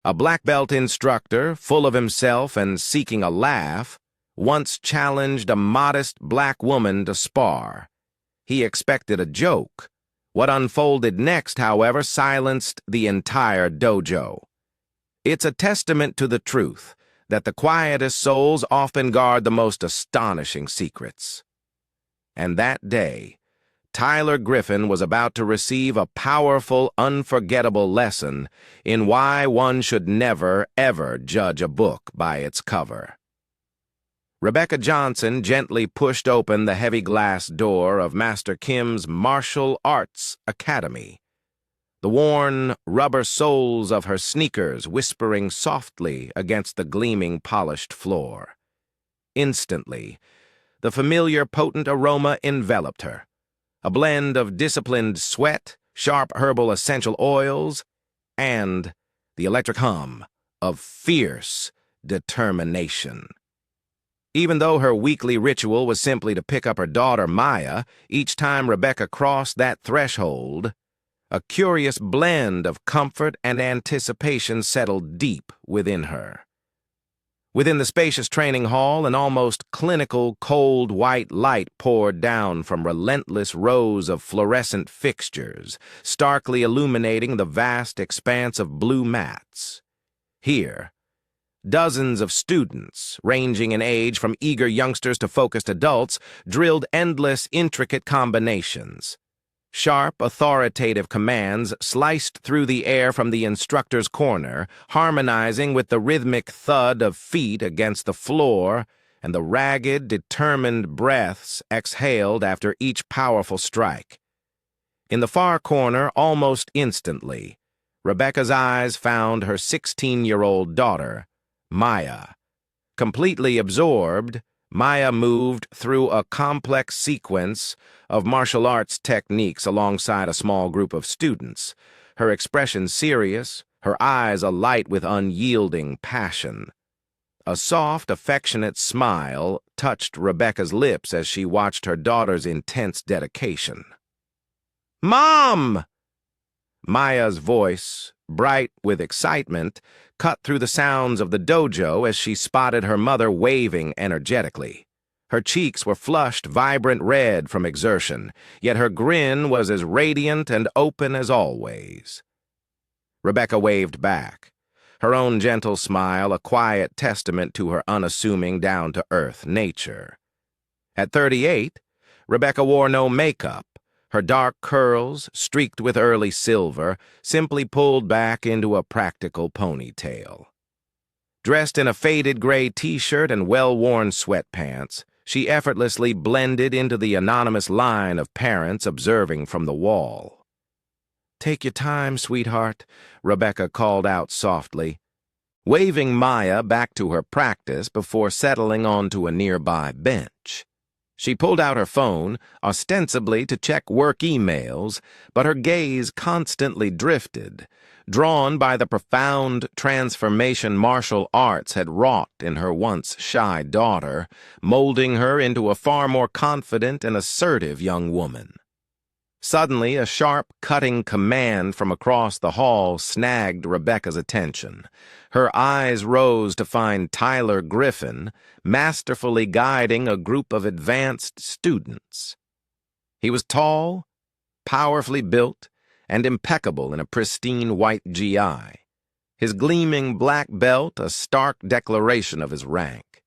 A black belt instructor, full of himself and seeking a laugh, once challenged a modest black woman to spar. He expected a joke. What unfolded next, however, silenced the entire dojo. It's a testament to the truth that the quietest souls often guard the most astonishing secrets. And that day, Tyler Griffin was about to receive a powerful, unforgettable lesson in why one should never, ever judge a book by its cover. Rebecca Johnson gently pushed open the heavy glass door of Master Kim's Martial Arts Academy, the worn rubber soles of her sneakers whispering softly against the gleaming polished floor. Instantly, the familiar potent aroma enveloped her, a blend of disciplined sweat, sharp herbal essential oils, and the electric hum of fierce determination. Even though her weekly ritual was simply to pick up her daughter Maya, each time Rebecca crossed that threshold, a curious blend of comfort and anticipation settled deep within her. Within the spacious training hall, an almost clinical cold white light poured down from relentless rows of fluorescent fixtures, starkly illuminating the vast expanse of blue mats. Here, dozens of students, ranging in age from eager youngsters to focused adults, drilled endless, intricate combinations. Sharp, authoritative commands sliced through the air from the instructor's corner, harmonizing with the rhythmic thud of feet against the floor and the ragged, determined breaths exhaled after each powerful strike. In the far corner, almost instantly, Rebecca's eyes found her 16-year-old daughter, Maya. Completely absorbed, Maya moved through a complex sequence of martial arts techniques alongside a small group of students, her expression serious, her eyes alight with unyielding passion. A soft, affectionate smile touched Rebecca's lips as she watched her daughter's intense dedication. "Mom!" Maya's voice, bright with excitement, cut through the sounds of the dojo as she spotted her mother waving energetically. Her cheeks were flushed vibrant red from exertion, yet her grin was as radiant and open as always. Rebecca waved back, her own gentle smile a quiet testament to her unassuming, down-to-earth nature. At 38, Rebecca wore no makeup, her dark curls, streaked with early silver, simply pulled back into a practical ponytail. Dressed in a faded gray t-shirt and well-worn sweatpants, she effortlessly blended into the anonymous line of parents observing from the wall. "Take your time, sweetheart," Rebecca called out softly, waving Maya back to her practice before settling onto a nearby bench. She pulled out her phone, ostensibly to check work emails, but her gaze constantly drifted, drawn by the profound transformation martial arts had wrought in her once shy daughter, molding her into a far more confident and assertive young woman. Suddenly, a sharp, cutting command from across the hall snagged Rebecca's attention. Her eyes rose to find Tyler Griffin masterfully guiding a group of advanced students. He was tall, powerfully built, and impeccable in a pristine white GI, his gleaming black belt a stark declaration of his rank.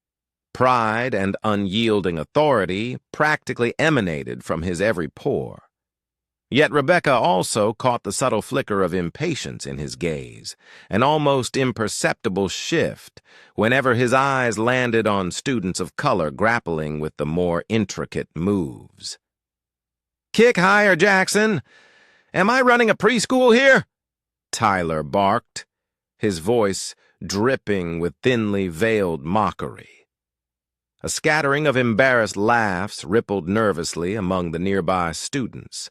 Pride and unyielding authority practically emanated from his every pore. Yet Rebecca also caught the subtle flicker of impatience in his gaze, an almost imperceptible shift whenever his eyes landed on students of color grappling with the more intricate moves. "Kick higher, Jackson! Am I running a preschool here?" Tyler barked, his voice dripping with thinly veiled mockery. A scattering of embarrassed laughs rippled nervously among the nearby students,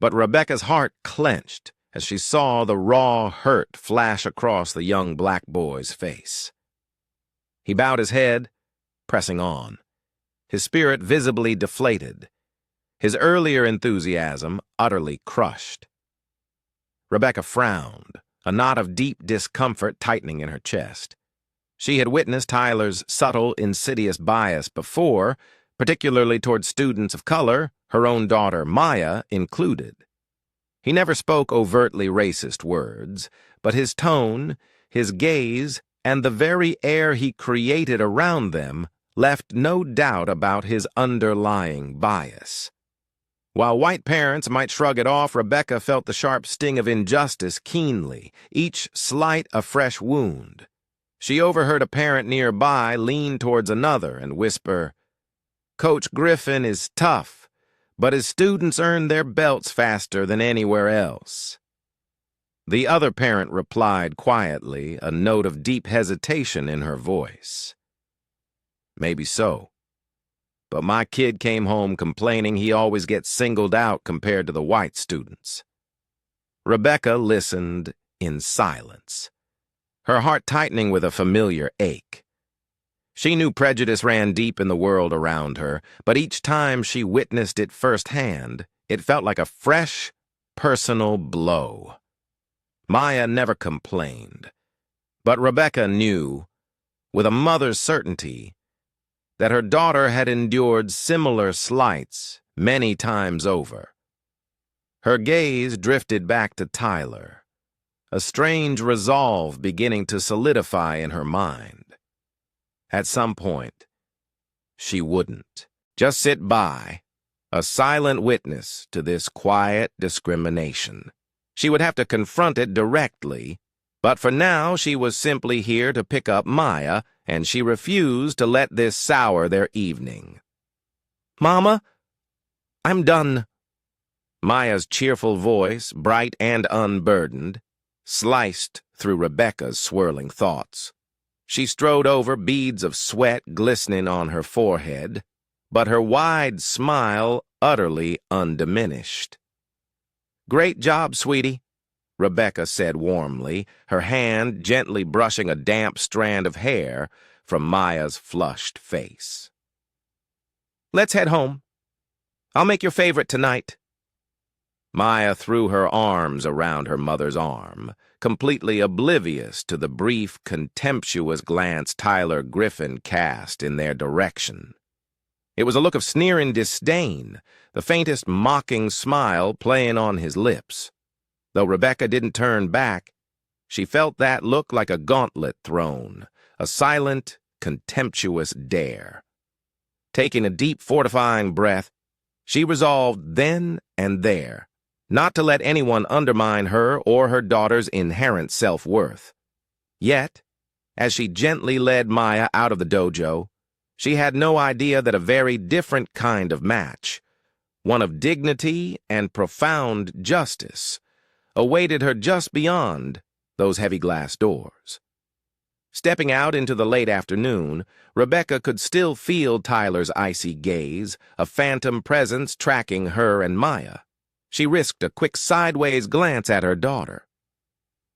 but Rebecca's heart clenched as she saw the raw hurt flash across the young black boy's face. He bowed his head, pressing on, his spirit visibly deflated, his earlier enthusiasm utterly crushed. Rebecca frowned, a knot of deep discomfort tightening in her chest. She had witnessed Tyler's subtle, insidious bias before, particularly toward students of color, her own daughter Maya included. He never spoke overtly racist words, but his tone, his gaze, and the very air he created around them left no doubt about his underlying bias. While white parents might shrug it off, Rebecca felt the sharp sting of injustice keenly, each slight a fresh wound. She overheard a parent nearby lean towards another and whisper, "Coach Griffin is tough, but his students earn their belts faster than anywhere else." The other parent replied quietly, a note of deep hesitation in her voice. "Maybe so. But my kid came home complaining he always gets singled out compared to the white students." Rebecca listened in silence, her heart tightening with a familiar ache. She knew prejudice ran deep in the world around her, but each time she witnessed it firsthand, it felt like a fresh, personal blow. Maya never complained, but Rebecca knew, with a mother's certainty, that her daughter had endured similar slights many times over. Her gaze drifted back to Tyler, a strange resolve beginning to solidify in her mind. At some point, she wouldn't just sit by, a silent witness to this quiet discrimination. She would have to confront it directly, but for now she was simply here to pick up Maya, and she refused to let this sour their evening. "Mama, I'm done." Maya's cheerful voice, bright and unburdened, sliced through Rebecca's swirling thoughts. She strode over, beads of sweat glistening on her forehead, but her wide smile utterly undiminished. "Great job, sweetie," Rebecca said warmly, her hand gently brushing a damp strand of hair from Maya's flushed face. "Let's head home. I'll make your favorite tonight." Maya threw her arms around her mother's arm, completely oblivious to the brief, contemptuous glance Tyler Griffin cast in their direction. It was a look of sneering disdain, the faintest mocking smile playing on his lips. Though Rebecca didn't turn back, she felt that look like a gauntlet thrown, a silent, contemptuous dare. Taking a deep, fortifying breath, she resolved then and there not to let anyone undermine her or her daughter's inherent self-worth. Yet, as she gently led Maya out of the dojo, she had no idea that a very different kind of match, one of dignity and profound justice, awaited her just beyond those heavy glass doors. Stepping out into the late afternoon, Rebecca could still feel Tyler's icy gaze, a phantom presence tracking her and Maya. She risked a quick sideways glance at her daughter.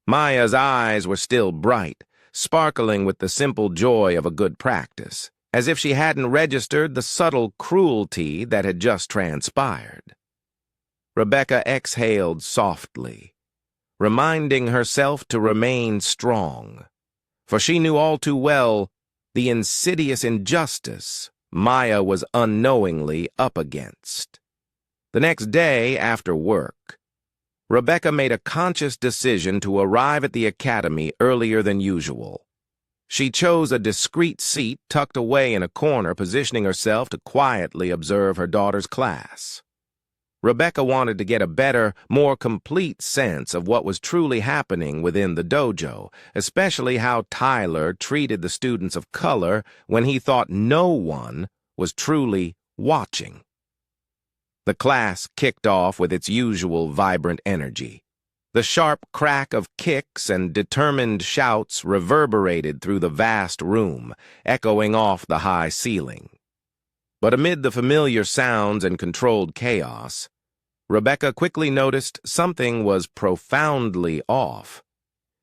Maya's eyes were still bright, sparkling with the simple joy of a good practice, as if she hadn't registered the subtle cruelty that had just transpired. Rebecca exhaled softly, reminding herself to remain strong, for she knew all too well the insidious injustice Maya was unknowingly up against. The next day, after work, Rebecca made a conscious decision to arrive at the academy earlier than usual. She chose a discreet seat tucked away in a corner, positioning herself to quietly observe her daughter's class. Rebecca wanted to get a better, more complete sense of what was truly happening within the dojo, especially how Tyler treated the students of color when he thought no one was truly watching. The class kicked off with its usual vibrant energy. The sharp crack of kicks and determined shouts reverberated through the vast room, echoing off the high ceiling. But amid the familiar sounds and controlled chaos, Rebecca quickly noticed something was profoundly off.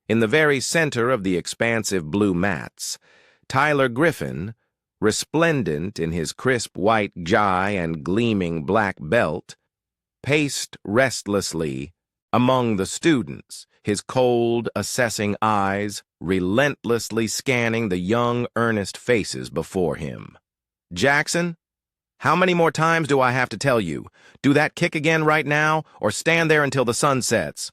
In the very center of the expansive blue mats, Tyler Griffin, resplendent in his crisp white gi and gleaming black belt, paced restlessly among the students, his cold, assessing eyes relentlessly scanning the young, earnest faces before him. "Jackson, how many more times do I have to tell you? Do that kick again right now, or stand there until the sun sets?"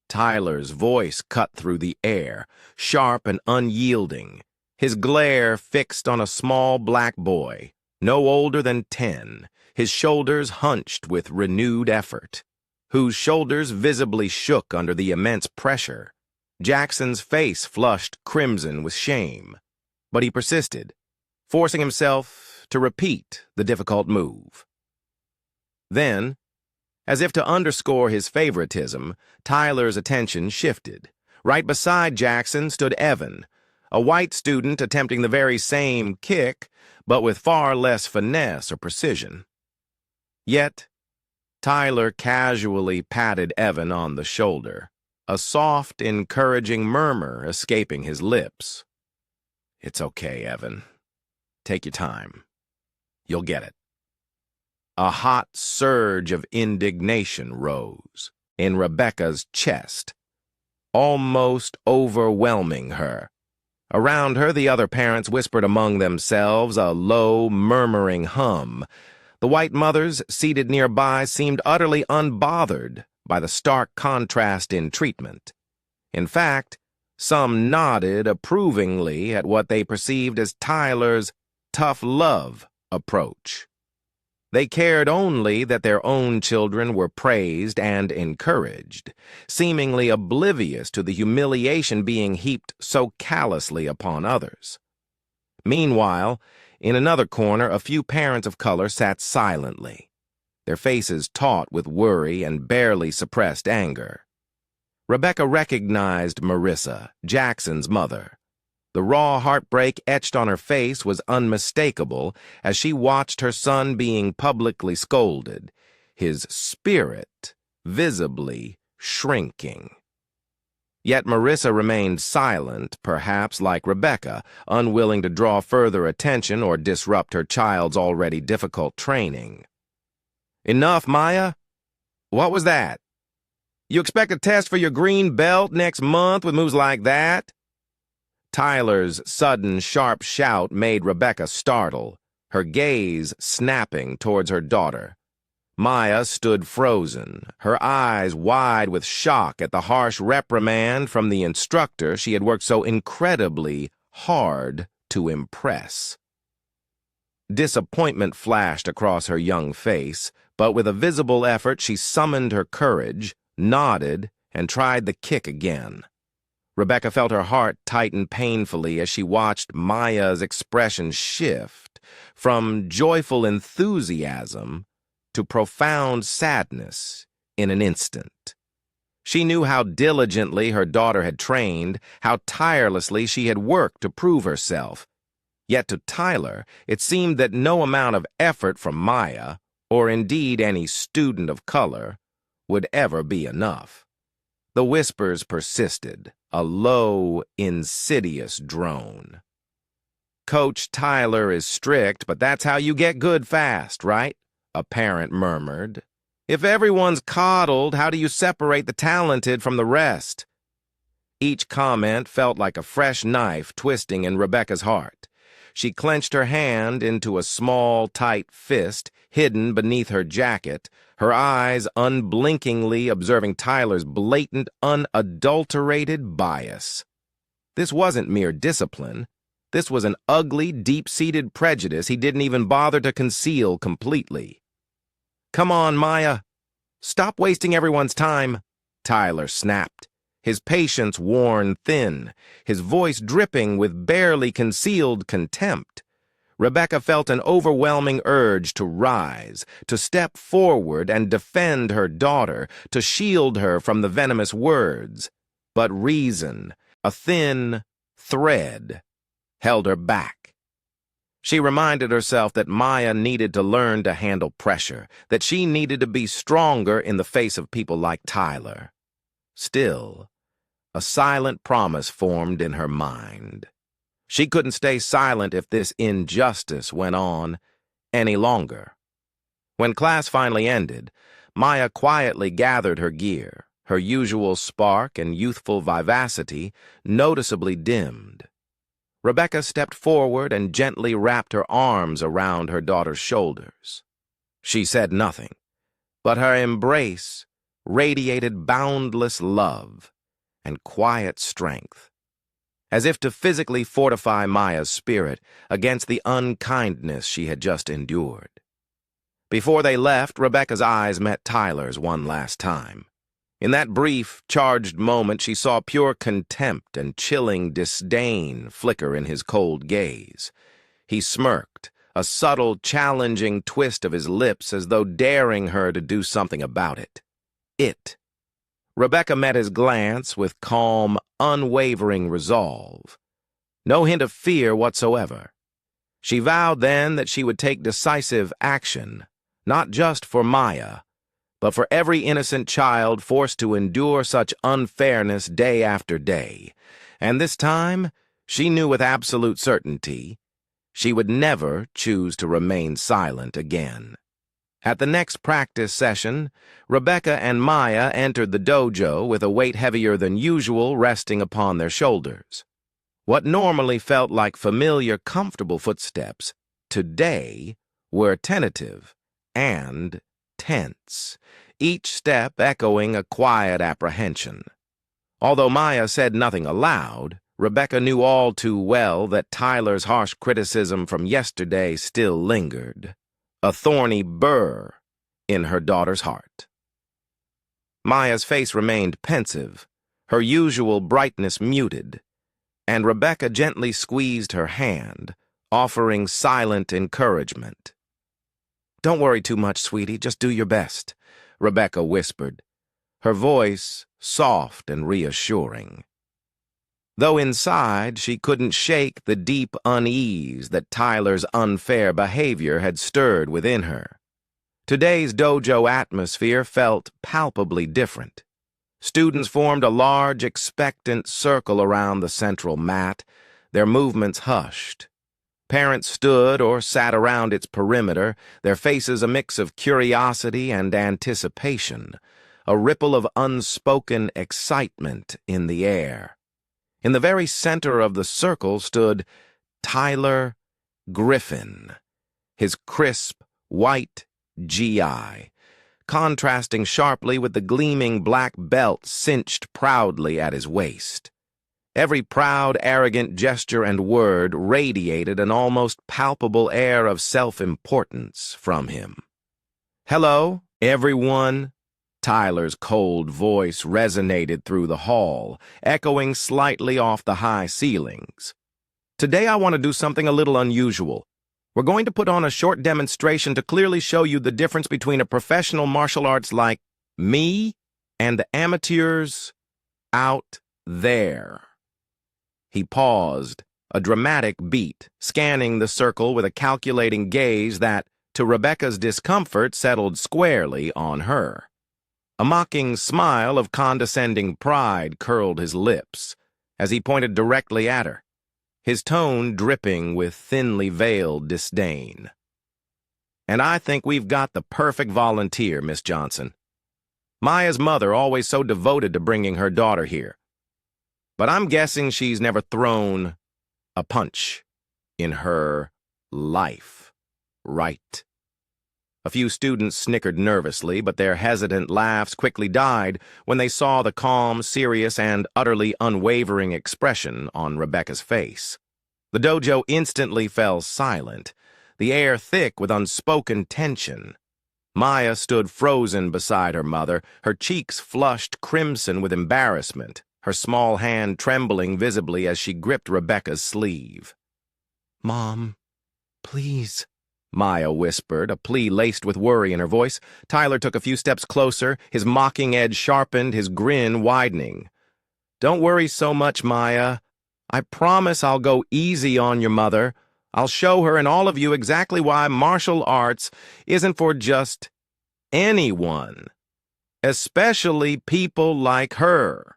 Tyler's voice cut through the air, sharp and unyielding, his glare fixed on a small black boy, no older than 10, his shoulders hunched with renewed effort, whose shoulders visibly shook under the immense pressure. Jackson's face flushed crimson with shame, but he persisted, forcing himself to repeat the difficult move. Then, as if to underscore his favoritism, Tyler's attention shifted. Right beside Jackson stood Evan, a white student attempting the very same kick, but with far less finesse or precision. Yet, Tyler casually patted Evan on the shoulder, a soft, encouraging murmur escaping his lips. "It's okay, Evan. Take your time. You'll get it." A hot surge of indignation rose in Rebecca's chest, almost overwhelming her. Around her, the other parents whispered among themselves, a low, murmuring hum. The white mothers seated nearby seemed utterly unbothered by the stark contrast in treatment. In fact, some nodded approvingly at what they perceived as Tyler's tough love approach. They cared only that their own children were praised and encouraged, seemingly oblivious to the humiliation being heaped so callously upon others. Meanwhile, in another corner, a few parents of color sat silently, their faces taut with worry and barely suppressed anger. Rebecca recognized Marissa, Jackson's mother. The raw heartbreak etched on her face was unmistakable as she watched her son being publicly scolded, his spirit visibly shrinking. Yet Marissa remained silent, perhaps like Rebecca, unwilling to draw further attention or disrupt her child's already difficult training. "Enough, Maya? What was that? You expect a test for your green belt next month with moves like that?" Tyler's sudden, sharp shout made Rebecca startle, her gaze snapping towards her daughter. Maya stood frozen, her eyes wide with shock at the harsh reprimand from the instructor she had worked so incredibly hard to impress. Disappointment flashed across her young face, but with a visible effort she summoned her courage, nodded, and tried the kick again. Rebecca felt her heart tighten painfully as she watched Maya's expression shift from joyful enthusiasm to profound sadness in an instant. She knew how diligently her daughter had trained, how tirelessly she had worked to prove herself. Yet to Tyler, it seemed that no amount of effort from Maya, or indeed any student of color, would ever be enough. The whispers persisted, a low, insidious drone. "Coach Tyler is strict, but that's how you get good fast, right?" a parent murmured. "If everyone's coddled, how do you separate the talented from the rest?" Each comment felt like a fresh knife twisting in Rebecca's heart. She clenched her hand into a small, tight fist hidden beneath her jacket, her eyes unblinkingly observing Tyler's blatant, unadulterated bias. This wasn't mere discipline. This was an ugly, deep-seated prejudice he didn't even bother to conceal completely. "Come on, Maya. Stop wasting everyone's time," Tyler snapped, his patience worn thin, his voice dripping with barely concealed contempt. Rebecca felt an overwhelming urge to rise, to step forward and defend her daughter, to shield her from the venomous words. But reason, a thin thread, held her back. She reminded herself that Maya needed to learn to handle pressure, that she needed to be stronger in the face of people like Tyler. Still, a silent promise formed in her mind. She couldn't stay silent if this injustice went on any longer. When class finally ended, Maya quietly gathered her gear, her usual spark and youthful vivacity noticeably dimmed. Rebecca stepped forward and gently wrapped her arms around her daughter's shoulders. She said nothing, but her embrace radiated boundless love and quiet strength, as if to physically fortify Maya's spirit against the unkindness she had just endured. Before they left, Rebecca's eyes met Tyler's one last time. In that brief, charged moment, she saw pure contempt and chilling disdain flicker in his cold gaze. He smirked, a subtle, challenging twist of his lips as though daring her to do something about it. Rebecca met his glance with calm, unwavering resolve. No hint of fear whatsoever. She vowed then that she would take decisive action, not just for Maya, but for every innocent child forced to endure such unfairness day after day. And this time, she knew with absolute certainty, she would never choose to remain silent again. At the next practice session, Rebecca and Maya entered the dojo with a weight heavier than usual resting upon their shoulders. What normally felt like familiar, comfortable footsteps, today were tentative and tense, each step echoing a quiet apprehension. Although Maya said nothing aloud, Rebecca knew all too well that Tyler's harsh criticism from yesterday still lingered, a thorny burr in her daughter's heart. Maya's face remained pensive, her usual brightness muted, and Rebecca gently squeezed her hand, offering silent encouragement. "Don't worry too much, sweetie. Just do your best," Rebecca whispered, her voice soft and reassuring. Though inside she couldn't shake the deep unease that Tyler's unfair behavior had stirred within her. Today's dojo atmosphere felt palpably different. Students formed a large, expectant circle around the central mat, their movements hushed. Parents stood or sat around its perimeter, their faces a mix of curiosity and anticipation, a ripple of unspoken excitement in the air. In the very center of the circle stood Tyler Griffin, his crisp, white GI, contrasting sharply with the gleaming black belt cinched proudly at his waist. Every proud, arrogant gesture and word radiated an almost palpable air of self-importance from him. "Hello, everyone." Tyler's cold voice resonated through the hall, echoing slightly off the high ceilings. "Today I want to do something a little unusual. We're going to put on a short demonstration to clearly show you the difference between a professional martial arts like me and the amateurs out there." He paused, a dramatic beat, scanning the circle with a calculating gaze that, to Rebecca's discomfort, settled squarely on her. A mocking smile of condescending pride curled his lips as he pointed directly at her, his tone dripping with thinly veiled disdain. "And I think we've got the perfect volunteer, Miss Johnson. Maya's mother always so devoted to bringing her daughter here. But I'm guessing she's never thrown a punch in her life, right?" A few students snickered nervously, but their hesitant laughs quickly died when they saw the calm, serious, and utterly unwavering expression on Rebecca's face. The dojo instantly fell silent, the air thick with unspoken tension. Maya stood frozen beside her mother, her cheeks flushed crimson with embarrassment, her small hand trembling visibly as she gripped Rebecca's sleeve. "Mom, please," Maya whispered, a plea laced with worry in her voice. Tyler took a few steps closer, his mocking edge sharpened, his grin widening. "Don't worry so much, Maya. I promise I'll go easy on your mother. I'll show her and all of you exactly why martial arts isn't for just anyone, especially people like her."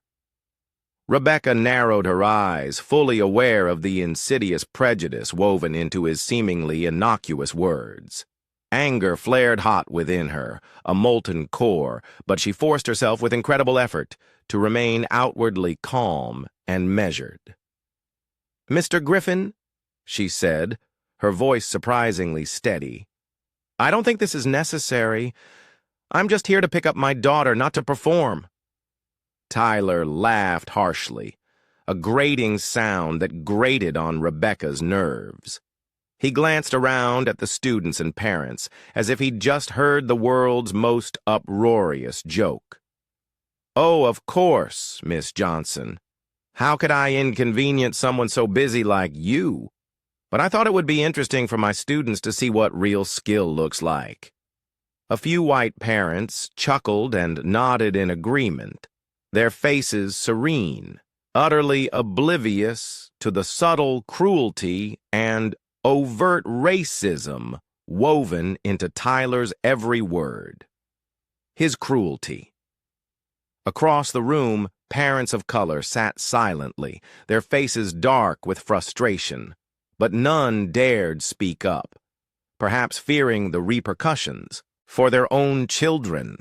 Rebecca narrowed her eyes, fully aware of the insidious prejudice woven into his seemingly innocuous words. Anger flared hot within her, a molten core, but she forced herself with incredible effort to remain outwardly calm and measured. "Mr. Griffin," she said, her voice surprisingly steady, "I don't think this is necessary. I'm just here to pick up my daughter, not to perform." Tyler laughed harshly, a grating sound that grated on Rebecca's nerves. He glanced around at the students and parents, as if he'd just heard the world's most uproarious joke. "Oh, of course, Miss Johnson. How could I inconvenience someone so busy like you? But I thought it would be interesting for my students to see what real skill looks like." A few white parents chuckled and nodded in agreement, their faces serene, utterly oblivious to the subtle cruelty and overt racism woven into Tyler's every word. His cruelty. Across the room, parents of color sat silently, their faces dark with frustration, but none dared speak up, perhaps fearing the repercussions for their own children.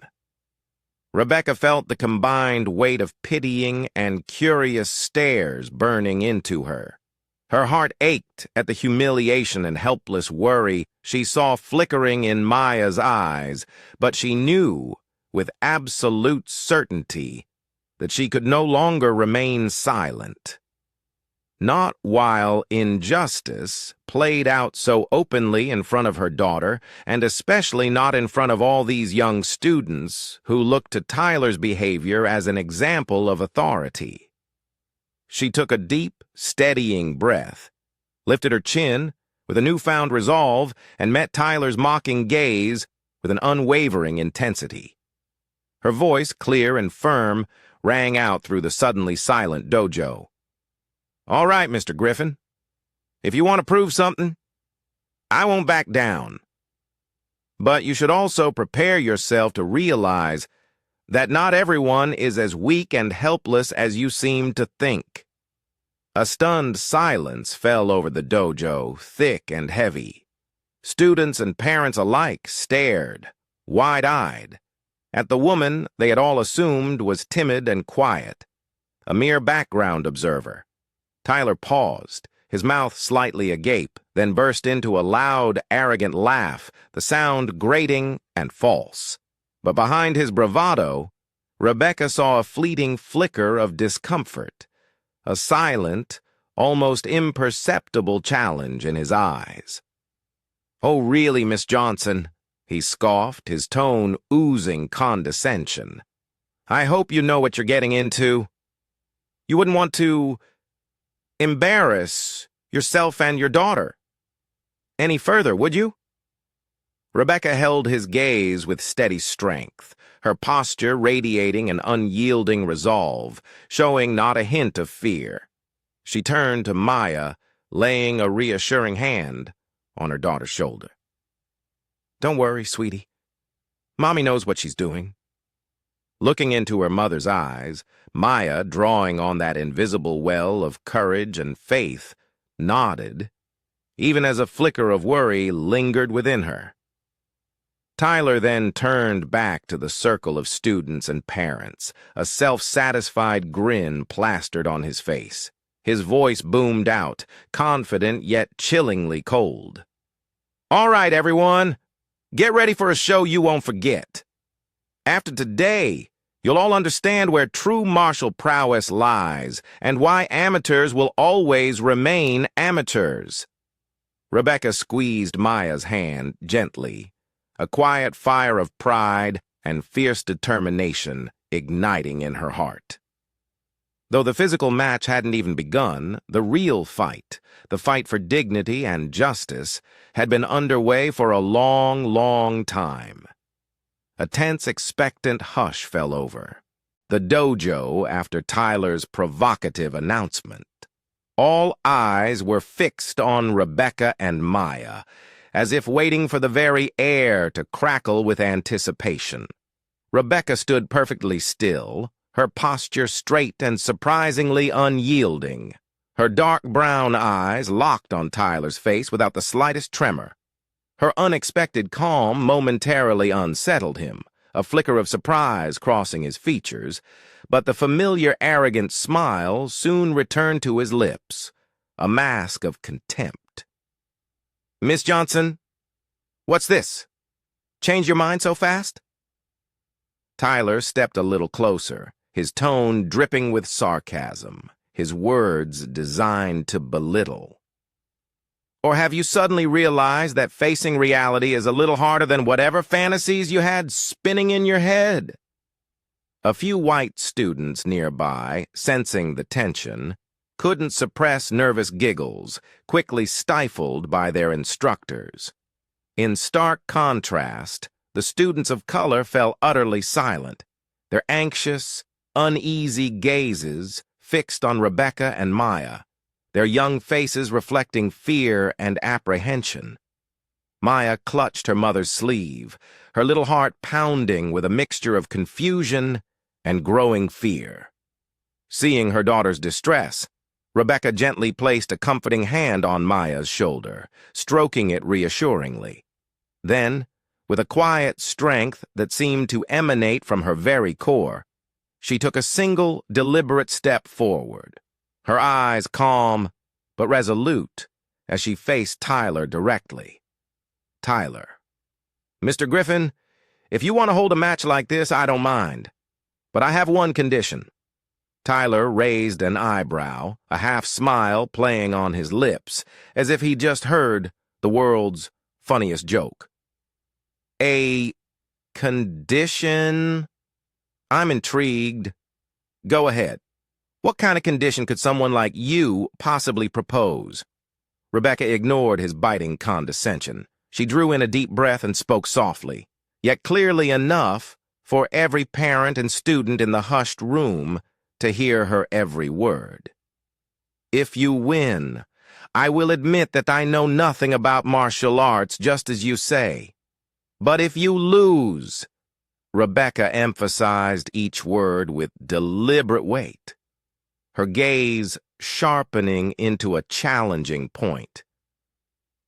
Rebecca felt the combined weight of pitying and curious stares burning into her. Her heart ached at the humiliation and helpless worry she saw flickering in Maya's eyes, but she knew, with absolute certainty, that she could no longer remain silent. Not while injustice played out so openly in front of her daughter, and especially not in front of all these young students who looked to Tyler's behavior as an example of authority. She took a deep, steadying breath, lifted her chin with a newfound resolve, and met Tyler's mocking gaze with an unwavering intensity. Her voice, clear and firm, rang out through the suddenly silent dojo. "All right, Mr. Griffin. If you want to prove something, I won't back down. But you should also prepare yourself to realize that not everyone is as weak and helpless as you seem to think." A stunned silence fell over the dojo, thick and heavy. Students and parents alike stared, wide-eyed, at the woman they had all assumed was timid and quiet, a mere background observer. Tyler paused, his mouth slightly agape, then burst into a loud, arrogant laugh, the sound grating and false. But behind his bravado, Rebecca saw a fleeting flicker of discomfort, a silent, almost imperceptible challenge in his eyes. "Oh, really, Miss Johnson," he scoffed, his tone oozing condescension. "I hope you know what you're getting into. You wouldn't want to embarrass yourself and your daughter any further, would you?" Rebecca held his gaze with steady strength, her posture radiating an unyielding resolve, showing not a hint of fear. She turned to Maya, laying a reassuring hand on her daughter's shoulder. "Don't worry, sweetie. Mommy knows what she's doing." Looking into her mother's eyes, Maya, drawing on that invisible well of courage and faith, nodded, even as a flicker of worry lingered within her. Tyler then turned back to the circle of students and parents, a self-satisfied grin plastered on his face. His voice boomed out, confident yet chillingly cold. "All right, everyone, get ready for a show you won't forget. After today, you'll all understand where true martial prowess lies and why amateurs will always remain amateurs." Rebecca squeezed Maya's hand gently, a quiet fire of pride and fierce determination igniting in her heart. Though the physical match hadn't even begun, the real fight, the fight for dignity and justice, had been underway for a long, long time. A tense, expectant hush fell over the dojo after Tyler's provocative announcement. All eyes were fixed on Rebecca and Maya, as if waiting for the very air to crackle with anticipation. Rebecca stood perfectly still, her posture straight and surprisingly unyielding, her dark brown eyes locked on Tyler's face without the slightest tremor. Her unexpected calm momentarily unsettled him, a flicker of surprise crossing his features, but the familiar arrogant smile soon returned to his lips, a mask of contempt. "Miss Johnson, what's this? Change your mind so fast?" Tyler stepped a little closer, his tone dripping with sarcasm, his words designed to belittle. "Or have you suddenly realized that facing reality is a little harder than whatever fantasies you had spinning in your head?" A few white students nearby, sensing the tension, couldn't suppress nervous giggles, quickly stifled by their instructors. In stark contrast, the students of color fell utterly silent, their anxious, uneasy gazes fixed on Rebecca and Maya, their young faces reflecting fear and apprehension. Maya clutched her mother's sleeve, her little heart pounding with a mixture of confusion and growing fear. Seeing her daughter's distress, Rebecca gently placed a comforting hand on Maya's shoulder, stroking it reassuringly. Then, with a quiet strength that seemed to emanate from her very core, she took a single, deliberate step forward, her eyes calm but resolute as she faced Tyler directly. "Tyler, Mr. Griffin, if you want to hold a match like this, I don't mind. But I have one condition." Tyler raised an eyebrow, a half-smile playing on his lips, as if he'd just heard the world's funniest joke. "A condition?" "I'm intrigued. Go ahead. What kind of condition could someone like you possibly propose?" Rebecca ignored his biting condescension. She drew in a deep breath and spoke softly, yet clearly enough for every parent and student in the hushed room to hear her every word. "If you win, I will admit that I know nothing about martial arts, just as you say. But if you lose," Rebecca emphasized each word with deliberate weight, her gaze sharpening into a challenging point,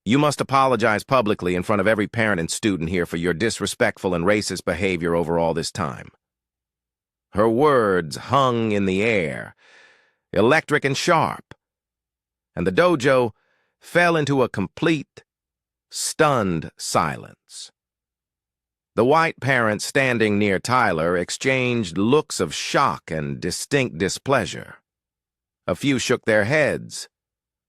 "you must apologize publicly in front of every parent and student here for your disrespectful and racist behavior over all this time." Her words hung in the air, electric and sharp, and the dojo fell into a complete, stunned silence. The white parents standing near Tyler exchanged looks of shock and distinct displeasure. A few shook their heads,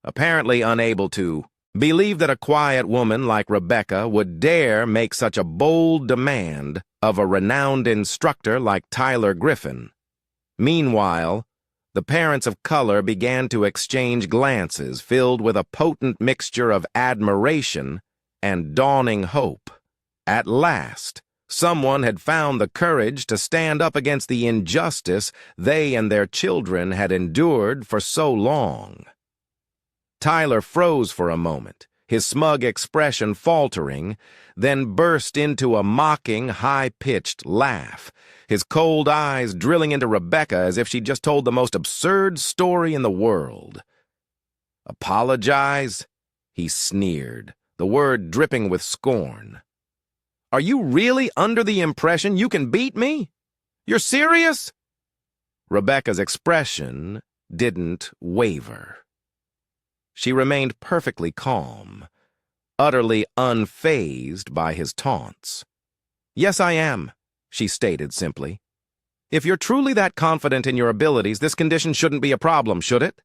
apparently unable to believe that a quiet woman like Rebecca would dare make such a bold demand of a renowned instructor like Tyler Griffin. Meanwhile, the parents of color began to exchange glances filled with a potent mixture of admiration and dawning hope. At last, someone had found the courage to stand up against the injustice they and their children had endured for so long. Tyler froze for a moment, his smug expression faltering, then burst into a mocking, high-pitched laugh, his cold eyes drilling into Rebecca as if she'd just told the most absurd story in the world. "Apologize?" he sneered, the word dripping with scorn. "Are you really under the impression you can beat me? You're serious?" Rebecca's expression didn't waver. She remained perfectly calm, utterly unfazed by his taunts. "Yes, I am," she stated simply. "If you're truly that confident in your abilities, this condition shouldn't be a problem, should it?"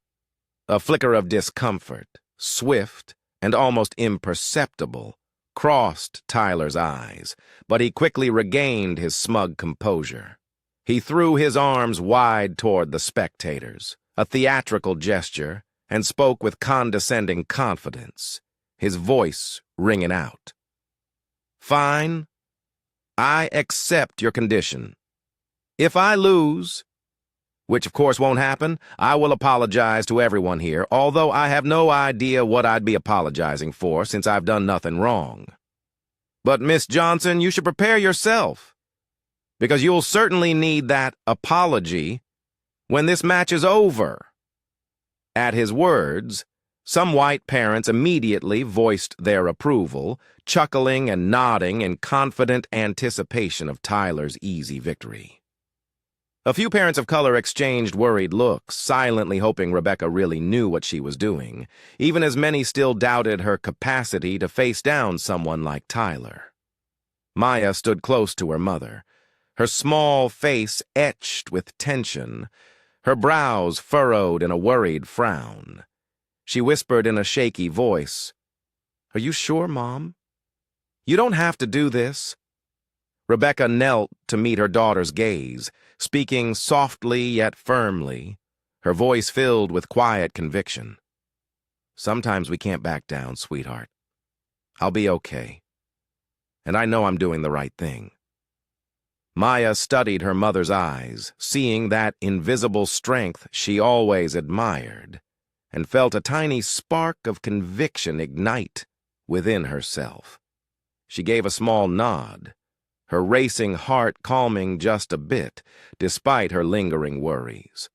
A flicker of discomfort, swift and almost imperceptible, crossed Tyler's eyes, but he quickly regained his smug composure. He threw his arms wide toward the spectators, a theatrical gesture, and spoke with condescending confidence, his voice ringing out. "Fine. I accept your condition. If I lose, which of course won't happen, I will apologize to everyone here, although I have no idea what I'd be apologizing for since I've done nothing wrong. But Miss Johnson, you should prepare yourself, because you'll certainly need that apology when this match is over." At his words, Some white parents immediately voiced their approval, chuckling and nodding in confident anticipation of Tyler's easy victory. A few parents of color exchanged worried looks, silently hoping Rebecca really knew what she was doing, even as many still doubted her capacity to face down someone like Tyler. Maya stood close to her mother, her small face etched with tension, her brows furrowed in a worried frown. She whispered in a shaky voice, "Are you sure, Mom? You don't have to do this." Rebecca knelt to meet her daughter's gaze, speaking softly yet firmly, her voice filled with quiet conviction. "Sometimes we can't back down, sweetheart. I'll be okay. And I know I'm doing the right thing." Maya studied her mother's eyes, seeing that invisible strength she always admired, and felt a tiny spark of conviction ignite within herself. She gave a small nod, her racing heart calming just a bit, despite her lingering worries.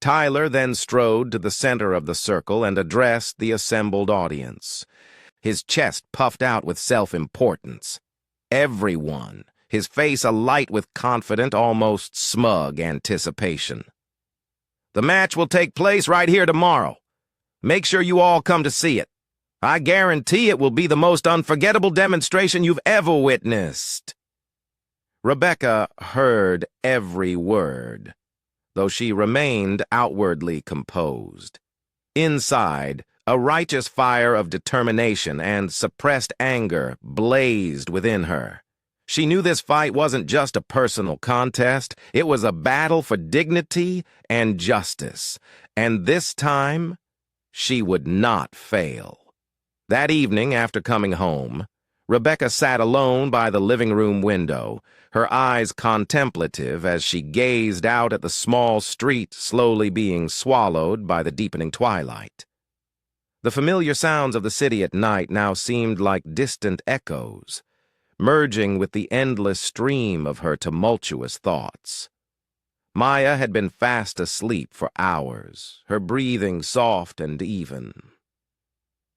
Tyler then strode to the center of the circle and addressed the assembled audience, his chest puffed out with self-importance. Everyone, his face alight with confident, almost smug anticipation. "The match will take place right here tomorrow. Make sure you all come to see it. I guarantee it will be the most unforgettable demonstration you've ever witnessed." Rebecca heard every word, though she remained outwardly composed. Inside, a righteous fire of determination and suppressed anger blazed within her. She knew this fight wasn't just a personal contest, it was a battle for dignity and justice, and this time, she would not fail. That evening, after coming home, Rebecca sat alone by the living room window, her eyes contemplative as she gazed out at the small street slowly being swallowed by the deepening twilight. The familiar sounds of the city at night now seemed like distant echoes, merging with the endless stream of her tumultuous thoughts. Maya had been fast asleep for hours, her breathing soft and even.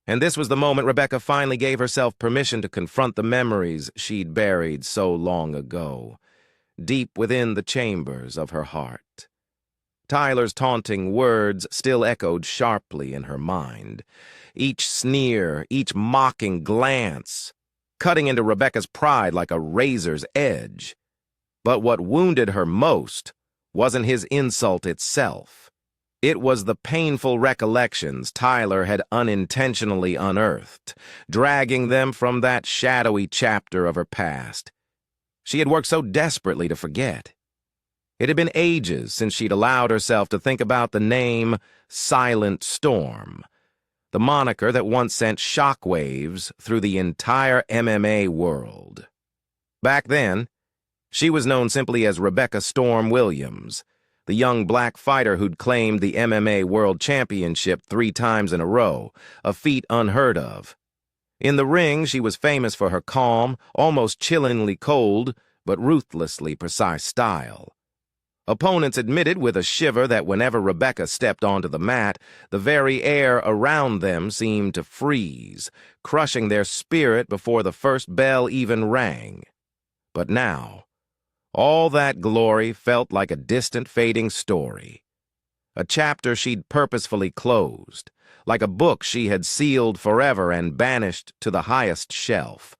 And this was the moment Rebecca finally gave herself permission to confront the memories she'd buried so long ago, deep within the chambers of her heart. Tyler's taunting words still echoed sharply in her mind, each sneer, each mocking glance, cutting into Rebecca's pride like a razor's edge. But what wounded her most wasn't his insult itself. It was the painful recollections Tyler had unintentionally unearthed, dragging them from that shadowy chapter of her past she had worked so desperately to forget. It had been ages since she'd allowed herself to think about the name Silent Storm, the moniker that once sent shockwaves through the entire MMA world. Back then, she was known simply as Rebecca Storm Williams, the young black fighter who'd claimed the MMA World Championship 3 times in a row, a feat unheard of. In the ring, she was famous for her calm, almost chillingly cold, but ruthlessly precise style. Opponents admitted with a shiver that whenever Rebecca stepped onto the mat, the very air around them seemed to freeze, crushing their spirit before the first bell even rang. But now, all that glory felt like a distant fading story, a chapter she'd purposefully closed, like a book she had sealed forever and banished to the highest shelf.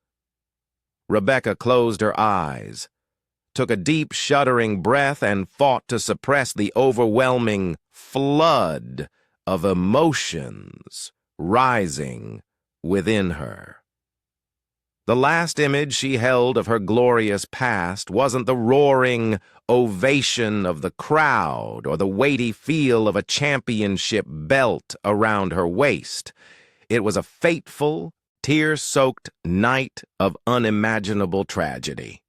Rebecca closed her eyes, took a deep, shuddering breath, and fought to suppress the overwhelming flood of emotions rising within her. The last image she held of her glorious past wasn't the roaring ovation of the crowd or the weighty feel of a championship belt around her waist. It was a fateful, tear-soaked night of unimaginable tragedy.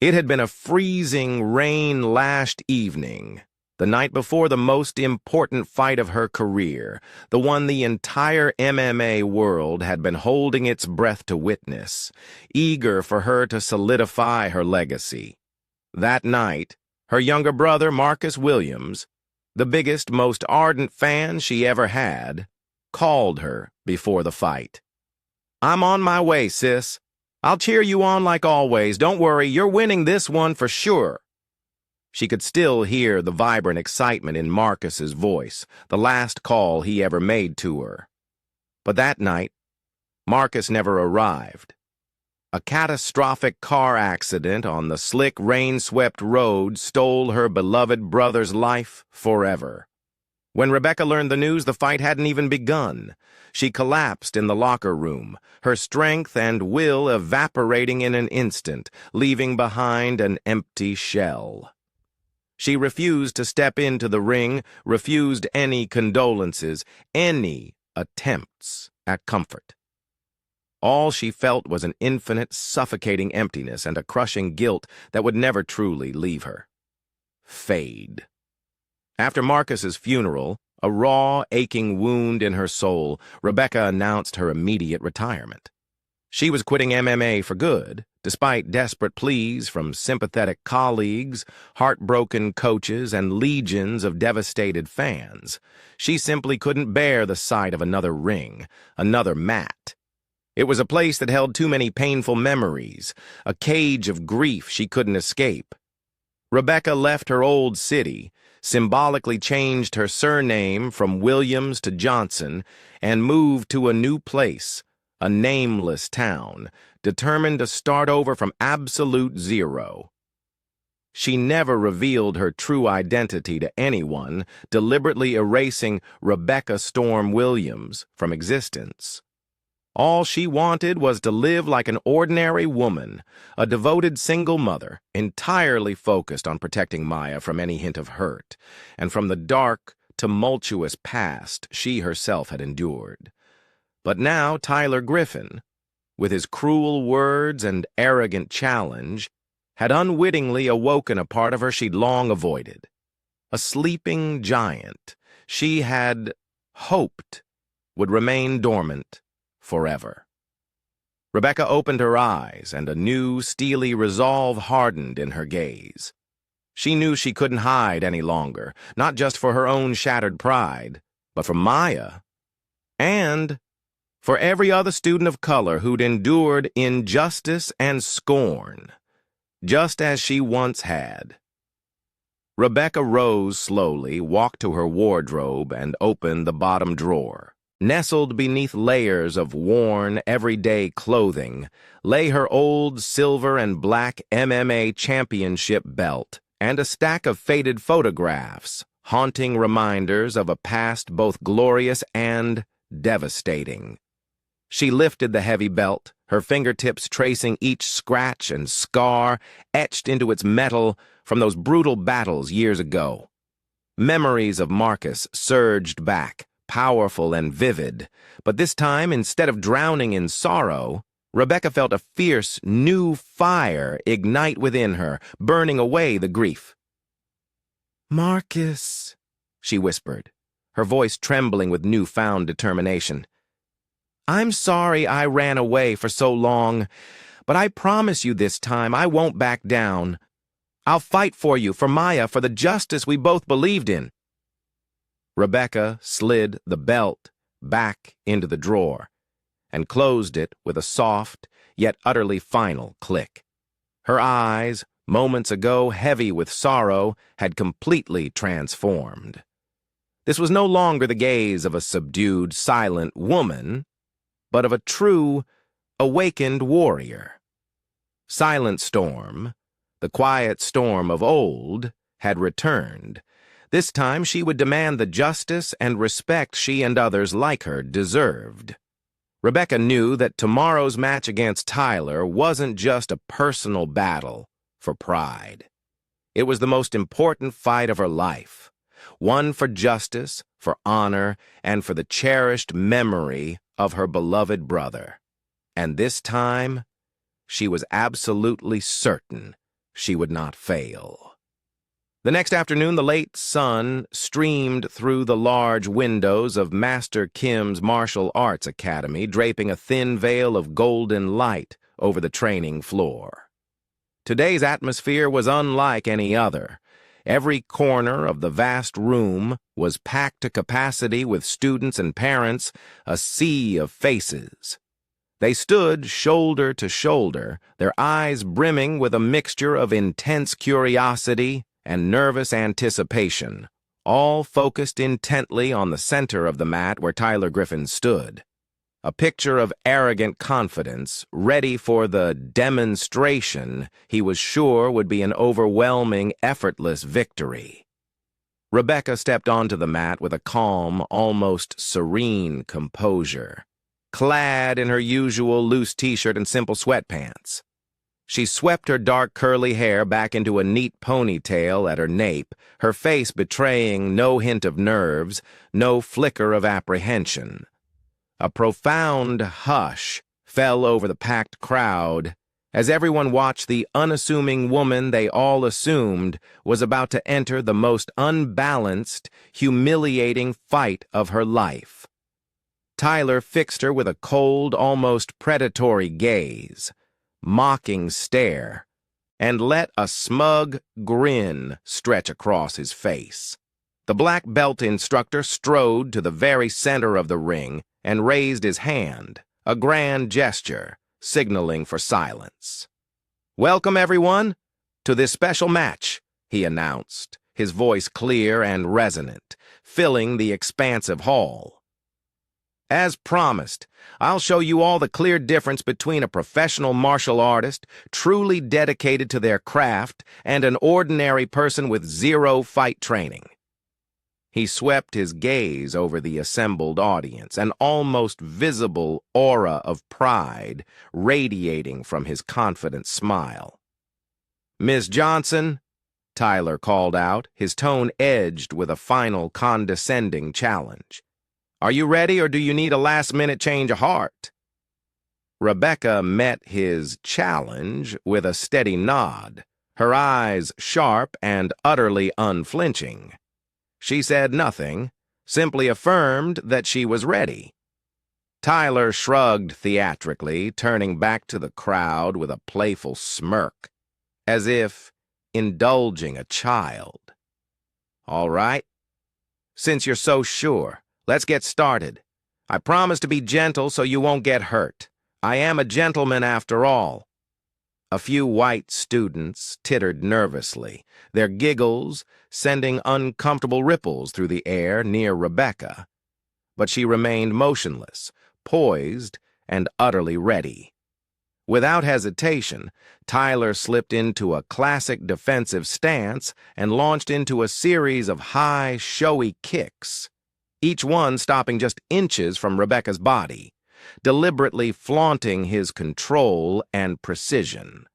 It had been a freezing, rain-lashed evening, the night before the most important fight of her career, the one the entire MMA world had been holding its breath to witness, eager for her to solidify her legacy. That night, her younger brother, Marcus Williams, the biggest, most ardent fan she ever had, called her before the fight. "I'm on my way, sis. I'll cheer you on like always. Don't worry, you're winning this one for sure." She could still hear the vibrant excitement in Marcus's voice, the last call he ever made to her. But that night, Marcus never arrived. A catastrophic car accident on the slick, rain-swept road stole her beloved brother's life forever. When Rebecca learned the news, the fight hadn't even begun. She collapsed in the locker room, her strength and will evaporating in an instant, leaving behind an empty shell. She refused to step into the ring, refused any condolences, any attempts at comfort. All she felt was an infinite, suffocating emptiness and a crushing guilt that would never truly leave her. Fade. After Marcus's funeral, a raw, aching wound in her soul, Rebecca announced her immediate retirement. She was quitting MMA for good, despite desperate pleas from sympathetic colleagues, heartbroken coaches, and legions of devastated fans. She simply couldn't bear the sight of another ring, another mat. It was a place that held too many painful memories, a cage of grief she couldn't escape. Rebecca left her old city, symbolically changed her surname from Williams to Johnson, and moved to a new place, a nameless town, determined to start over from absolute zero. She never revealed her true identity to anyone, deliberately erasing Rebecca Storm Williams from existence. All she wanted was to live like an ordinary woman, a devoted single mother, entirely focused on protecting Maya from any hint of hurt, and from the dark, tumultuous past she herself had endured. But now Tyler Griffin, with his cruel words and arrogant challenge, had unwittingly awoken a part of her she'd long avoided. A sleeping giant she had hoped would remain dormant forever. Rebecca opened her eyes, and a new, steely resolve hardened in her gaze. She knew she couldn't hide any longer, not just for her own shattered pride, but for Maya, and for every other student of color who'd endured injustice and scorn, just as she once had. Rebecca rose slowly, walked to her wardrobe, and opened the bottom drawer. Nestled beneath layers of worn, everyday clothing lay her old silver and black MMA championship belt and a stack of faded photographs, haunting reminders of a past both glorious and devastating. She lifted the heavy belt, her fingertips tracing each scratch and scar etched into its metal from those brutal battles years ago. Memories of Marcus surged back, powerful and vivid, but this time, instead of drowning in sorrow, Rebecca felt a fierce, new fire ignite within her, burning away the grief. "Marcus," she whispered, her voice trembling with newfound determination. "I'm sorry I ran away for so long, but I promise you this time I won't back down. I'll fight for you, for Maya, for the justice we both believed in." Rebecca slid the belt back into the drawer and closed it with a soft, yet utterly final click. Her eyes, moments ago heavy with sorrow, had completely transformed. This was no longer the gaze of a subdued, silent woman, but of a true, awakened warrior. Silent Storm, the quiet storm of old, had returned. This time she would demand the justice and respect she and others like her deserved. Rebecca knew that tomorrow's match against Tyler wasn't just a personal battle for pride. It was the most important fight of her life, one for justice, for honor, and for the cherished memory of her beloved brother. And this time, she was absolutely certain she would not fail. The next afternoon, the late sun streamed through the large windows of Master Kim's Martial Arts Academy, draping a thin veil of golden light over the training floor. Today's atmosphere was unlike any other. Every corner of the vast room was packed to capacity with students and parents, a sea of faces. They stood shoulder to shoulder, their eyes brimming with a mixture of intense curiosity and nervous anticipation, all focused intently on the center of the mat where Tyler Griffin stood. A picture of arrogant confidence, ready for the demonstration he was sure would be an overwhelming, effortless victory. Rebecca stepped onto the mat with a calm, almost serene composure, clad in her usual loose t-shirt and simple sweatpants. She swept her dark curly hair back into a neat ponytail at her nape, her face betraying no hint of nerves, no flicker of apprehension. A profound hush fell over the packed crowd as everyone watched the unassuming woman they all assumed was about to enter the most unbalanced, humiliating fight of her life. Tyler fixed her with a cold, almost predatory gaze, mocking stare, and let a smug grin stretch across his face. The black belt instructor strode to the very center of the ring and raised his hand, a grand gesture, signaling for silence. "Welcome, everyone, to this special match," he announced, his voice clear and resonant, filling the expansive hall. "As promised, I'll show you all the clear difference between a professional martial artist, truly dedicated to their craft, and an ordinary person with zero fight training." He swept his gaze over the assembled audience, an almost visible aura of pride radiating from his confident smile. "Miss Johnson," Tyler called out, his tone edged with a final condescending challenge. "Are you ready, or do you need a last-minute change of heart?" Rebecca met his challenge with a steady nod, her eyes sharp and utterly unflinching. She said nothing, simply affirmed that she was ready. Tyler shrugged theatrically, turning back to the crowd with a playful smirk, as if indulging a child. "All right. Since you're so sure, let's get started. I promise to be gentle so you won't get hurt. I am a gentleman after all." A few white students tittered nervously, their giggles sending uncomfortable ripples through the air near Rebecca. But she remained motionless, poised, and utterly ready. Without hesitation, Tyler slipped into a classic defensive stance and launched into a series of high, showy kicks, each one stopping just inches from Rebecca's body, deliberately flaunting his control and precision.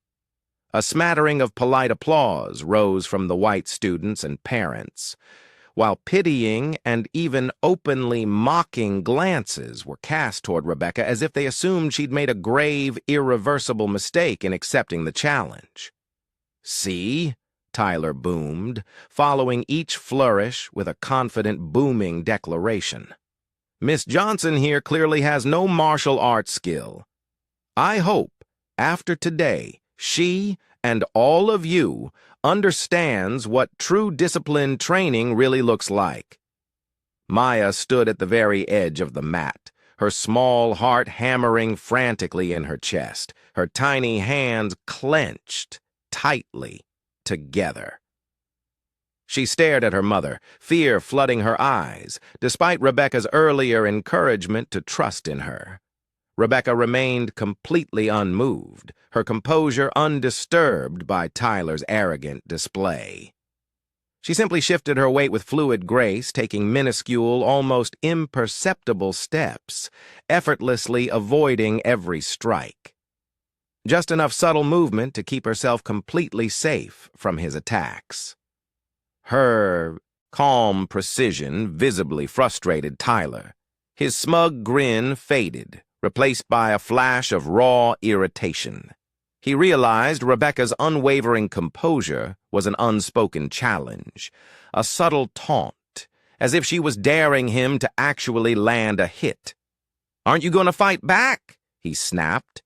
A smattering of polite applause rose from the white students and parents, while pitying and even openly mocking glances were cast toward Rebecca as if they assumed she'd made a grave, irreversible mistake in accepting the challenge. "See?" Tyler boomed, following each flourish with a confident, booming declaration. "Miss Johnson here clearly has no martial arts skill. I hope, after today, she and all of you understands what true disciplined training really looks like." Maya stood at the very edge of the mat, her small heart hammering frantically in her chest, her tiny hands clenched tightly together. She stared at her mother, fear flooding her eyes, despite Rebecca's earlier encouragement to trust in her. Rebecca remained completely unmoved, her composure undisturbed by Tyler's arrogant display. She simply shifted her weight with fluid grace, taking minuscule, almost imperceptible steps, effortlessly avoiding every strike. Just enough subtle movement to keep herself completely safe from his attacks. Her calm precision visibly frustrated Tyler. His smug grin faded, replaced by a flash of raw irritation. He realized Rebecca's unwavering composure was an unspoken challenge, a subtle taunt, as if she was daring him to actually land a hit. "Aren't you going to fight back?" he snapped,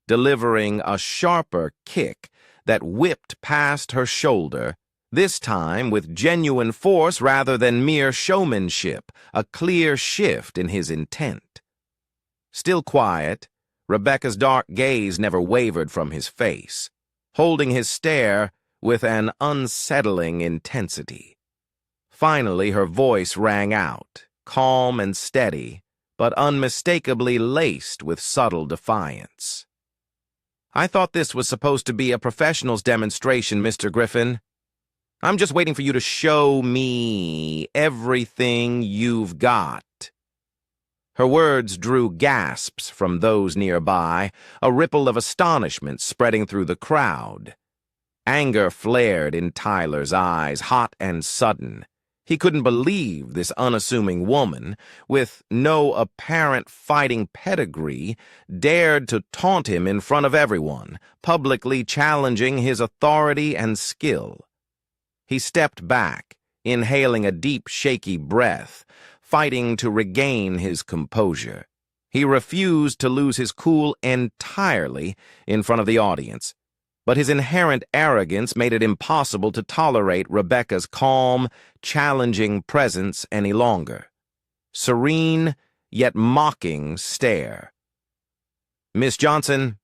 delivering a sharper kick that whipped past her shoulder this time with genuine force rather than mere showmanship, a clear shift in his intent. Still quiet, Rebecca's dark gaze never wavered from his face, holding his stare with an unsettling intensity. Finally, her voice rang out, calm and steady, but unmistakably laced with subtle defiance. "I thought this was supposed to be a professional's demonstration, Mr. Griffin. I'm just waiting for you to show me everything you've got." Her words drew gasps from those nearby, a ripple of astonishment spreading through the crowd. Anger flared in Tyler's eyes, hot and sudden. He couldn't believe this unassuming woman, with no apparent fighting pedigree, dared to taunt him in front of everyone, publicly challenging his authority and skill. He stepped back, inhaling a deep, shaky breath, fighting to regain his composure. He refused to lose his cool entirely in front of the audience, but his inherent arrogance made it impossible to tolerate Rebecca's calm, challenging presence any longer. Serene, yet mocking stare. "Miss Johnson,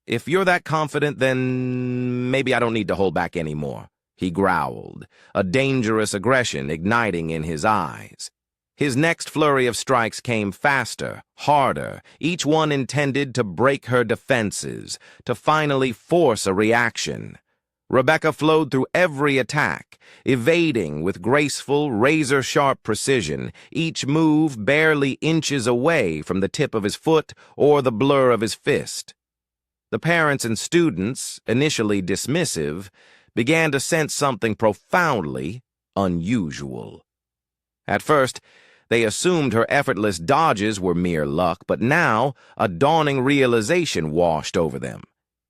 if you're that confident, then maybe I don't need to hold back anymore," he growled, a dangerous aggression igniting in his eyes. His next flurry of strikes came faster, harder, each one intended to break her defenses, to finally force a reaction. Rebecca flowed through every attack, evading with graceful, razor-sharp precision, each move barely inches away from the tip of his foot or the blur of his fist. The parents and students, initially dismissive, began to sense something profoundly unusual. At first, they assumed her effortless dodges were mere luck, but now a dawning realization washed over them.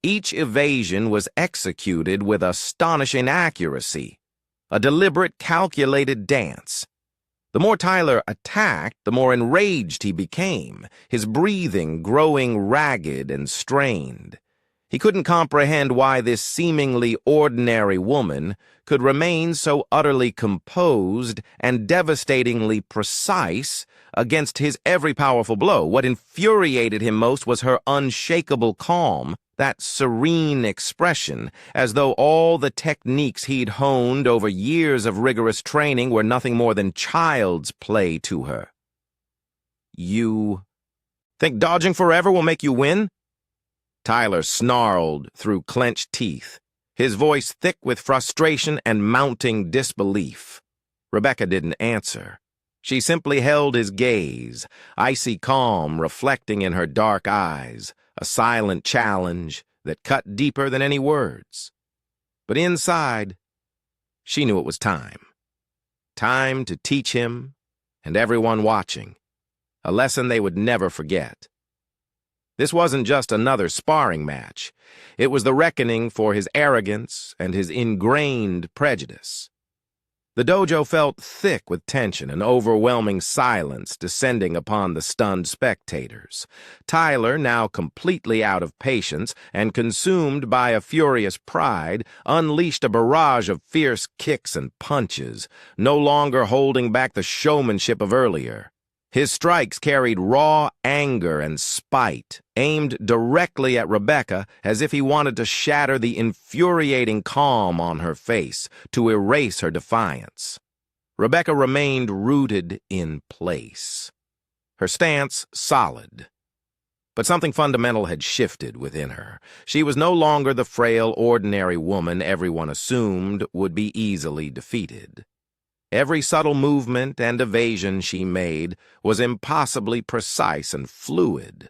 Each evasion was executed with astonishing accuracy, a deliberate, calculated dance. The more Tyler attacked, the more enraged he became, his breathing growing ragged and strained. He couldn't comprehend why this seemingly ordinary woman could remain so utterly composed and devastatingly precise against his every powerful blow. What infuriated him most was her unshakable calm, that serene expression, as though all the techniques he'd honed over years of rigorous training were nothing more than child's play to her. "You think dodging forever will make you win?" Tyler snarled through clenched teeth, his voice thick with frustration and mounting disbelief. Rebecca didn't answer. She simply held his gaze, icy calm reflecting in her dark eyes, a silent challenge that cut deeper than any words. But inside, she knew it was time. Time to teach him, and everyone watching, a lesson they would never forget. This wasn't just another sparring match. It was the reckoning for his arrogance and his ingrained prejudice. The dojo felt thick with tension, an overwhelming silence descending upon the stunned spectators. Tyler, now completely out of patience and consumed by a furious pride, unleashed a barrage of fierce kicks and punches, no longer holding back the showmanship of earlier. His strikes carried raw anger and spite, aimed directly at Rebecca as if he wanted to shatter the infuriating calm on her face, to erase her defiance. Rebecca remained rooted in place, her stance solid. But something fundamental had shifted within her. She was no longer the frail, ordinary woman everyone assumed would be easily defeated. Every subtle movement and evasion she made was impossibly precise and fluid,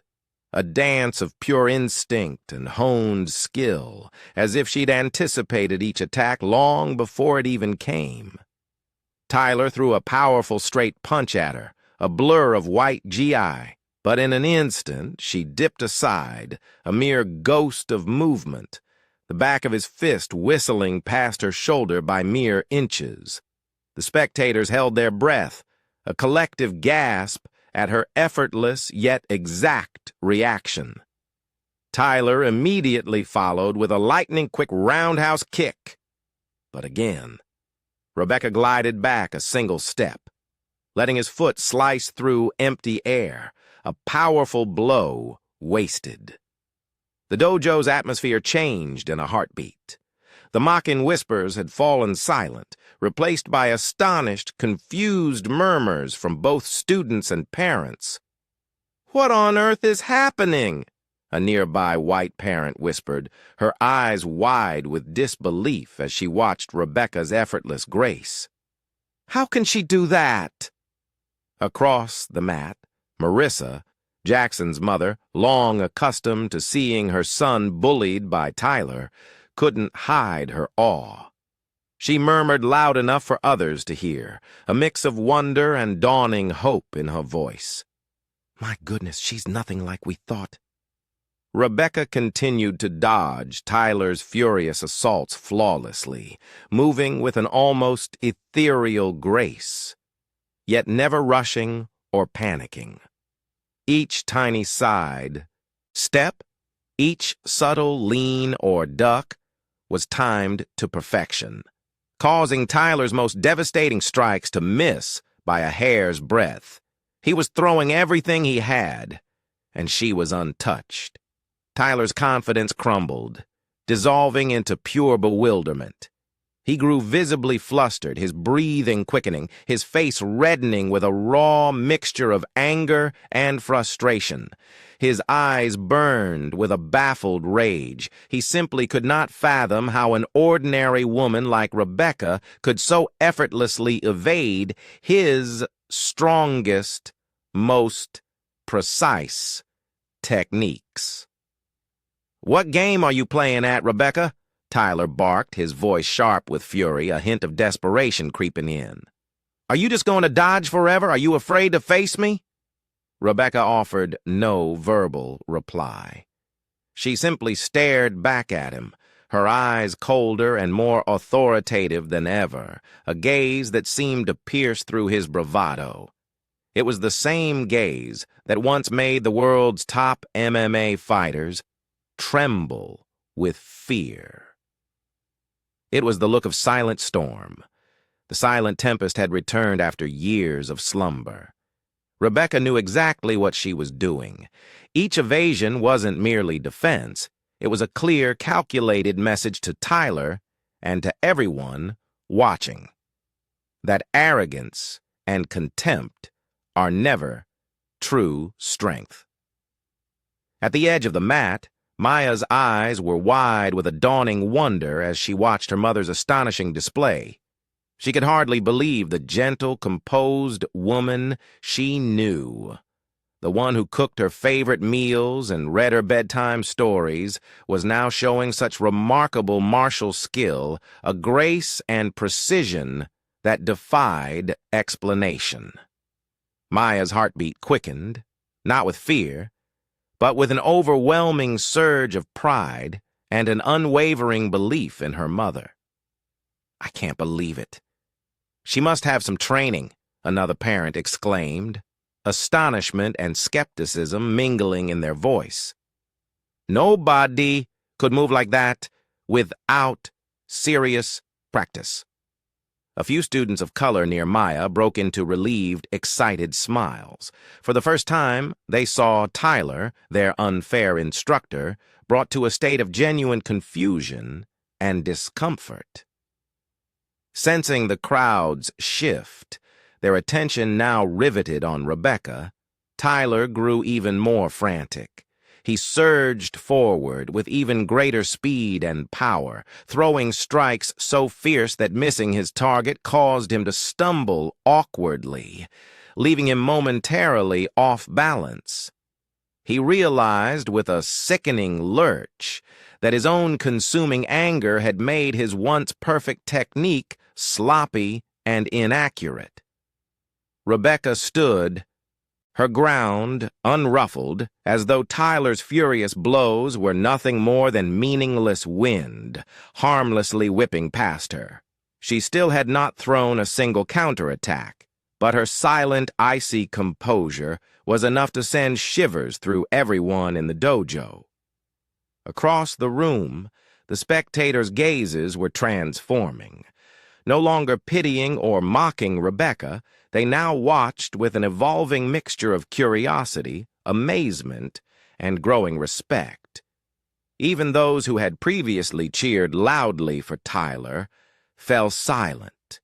a dance of pure instinct and honed skill, as if she'd anticipated each attack long before it even came. Tyler threw a powerful straight punch at her, a blur of white GI, but in an instant she dipped aside, a mere ghost of movement, the back of his fist whistling past her shoulder by mere inches. The spectators held their breath, a collective gasp at her effortless yet exact reaction. Tyler immediately followed with a lightning-quick roundhouse kick. But again, Rebecca glided back a single step, letting his foot slice through empty air, a powerful blow wasted. The dojo's atmosphere changed in a heartbeat. The mocking whispers had fallen silent, replaced by astonished, confused murmurs from both students and parents. "What on earth is happening?" a nearby white parent whispered, her eyes wide with disbelief as she watched Rebecca's effortless grace. "How can she do that?" Across the mat, Marissa, Jackson's mother, long accustomed to seeing her son bullied by Tyler, couldn't hide her awe. She murmured loud enough for others to hear, a mix of wonder and dawning hope in her voice. "My goodness, she's nothing like we thought." Rebecca continued to dodge Tyler's furious assaults flawlessly, moving with an almost ethereal grace, yet never rushing or panicking. Each tiny step, each subtle lean or duck was timed to perfection, causing Tyler's most devastating strikes to miss by a hair's breadth. He was throwing everything he had, and she was untouched. Tyler's confidence crumbled, dissolving into pure bewilderment. He grew visibly flustered, his breathing quickening, his face reddening with a raw mixture of anger and frustration. His eyes burned with a baffled rage. He simply could not fathom how an ordinary woman like Rebecca could so effortlessly evade his strongest, most precise techniques. "What game are you playing at, Rebecca?" Tyler barked, his voice sharp with fury, a hint of desperation creeping in. "Are you just going to dodge forever? Are you afraid to face me?" Rebecca offered no verbal reply. She simply stared back at him, her eyes colder and more authoritative than ever, a gaze that seemed to pierce through his bravado. It was the same gaze that once made the world's top MMA fighters tremble with fear. It was the look of silent storm. The silent tempest had returned after years of slumber. Rebecca knew exactly what she was doing. Each evasion wasn't merely defense. It was a clear, calculated message to Tyler and to everyone watching. That arrogance and contempt are never true strength. At the edge of the mat, Maya's eyes were wide with a dawning wonder as she watched her mother's astonishing display. She could hardly believe the gentle, composed woman she knew. The one who cooked her favorite meals and read her bedtime stories was now showing such remarkable martial skill, a grace and precision that defied explanation. Maya's heartbeat quickened, not with fear, but with an overwhelming surge of pride and an unwavering belief in her mother. "I can't believe it. She must have some training," another parent exclaimed, astonishment and skepticism mingling in their voice. "Nobody could move like that without serious practice." A few students of color near Maya broke into relieved, excited smiles. For the first time, they saw Tyler, their unfair instructor, brought to a state of genuine confusion and discomfort. Sensing the crowd's shift, their attention now riveted on Rebecca, Tyler grew even more frantic. He surged forward with even greater speed and power, throwing strikes so fierce that missing his target caused him to stumble awkwardly, leaving him momentarily off balance. He realized with a sickening lurch that his own consuming anger had made his once perfect technique sloppy and inaccurate. Rebecca stood, her ground unruffled, as though Tyler's furious blows were nothing more than meaningless wind, harmlessly whipping past her. She still had not thrown a single counterattack, but her silent, icy composure was enough to send shivers through everyone in the dojo. Across the room, The spectators' gazes were transforming. No longer pitying or mocking Rebecca, they now watched with an evolving mixture of curiosity, amazement, and growing respect. Even those who had previously cheered loudly for Tyler fell silent,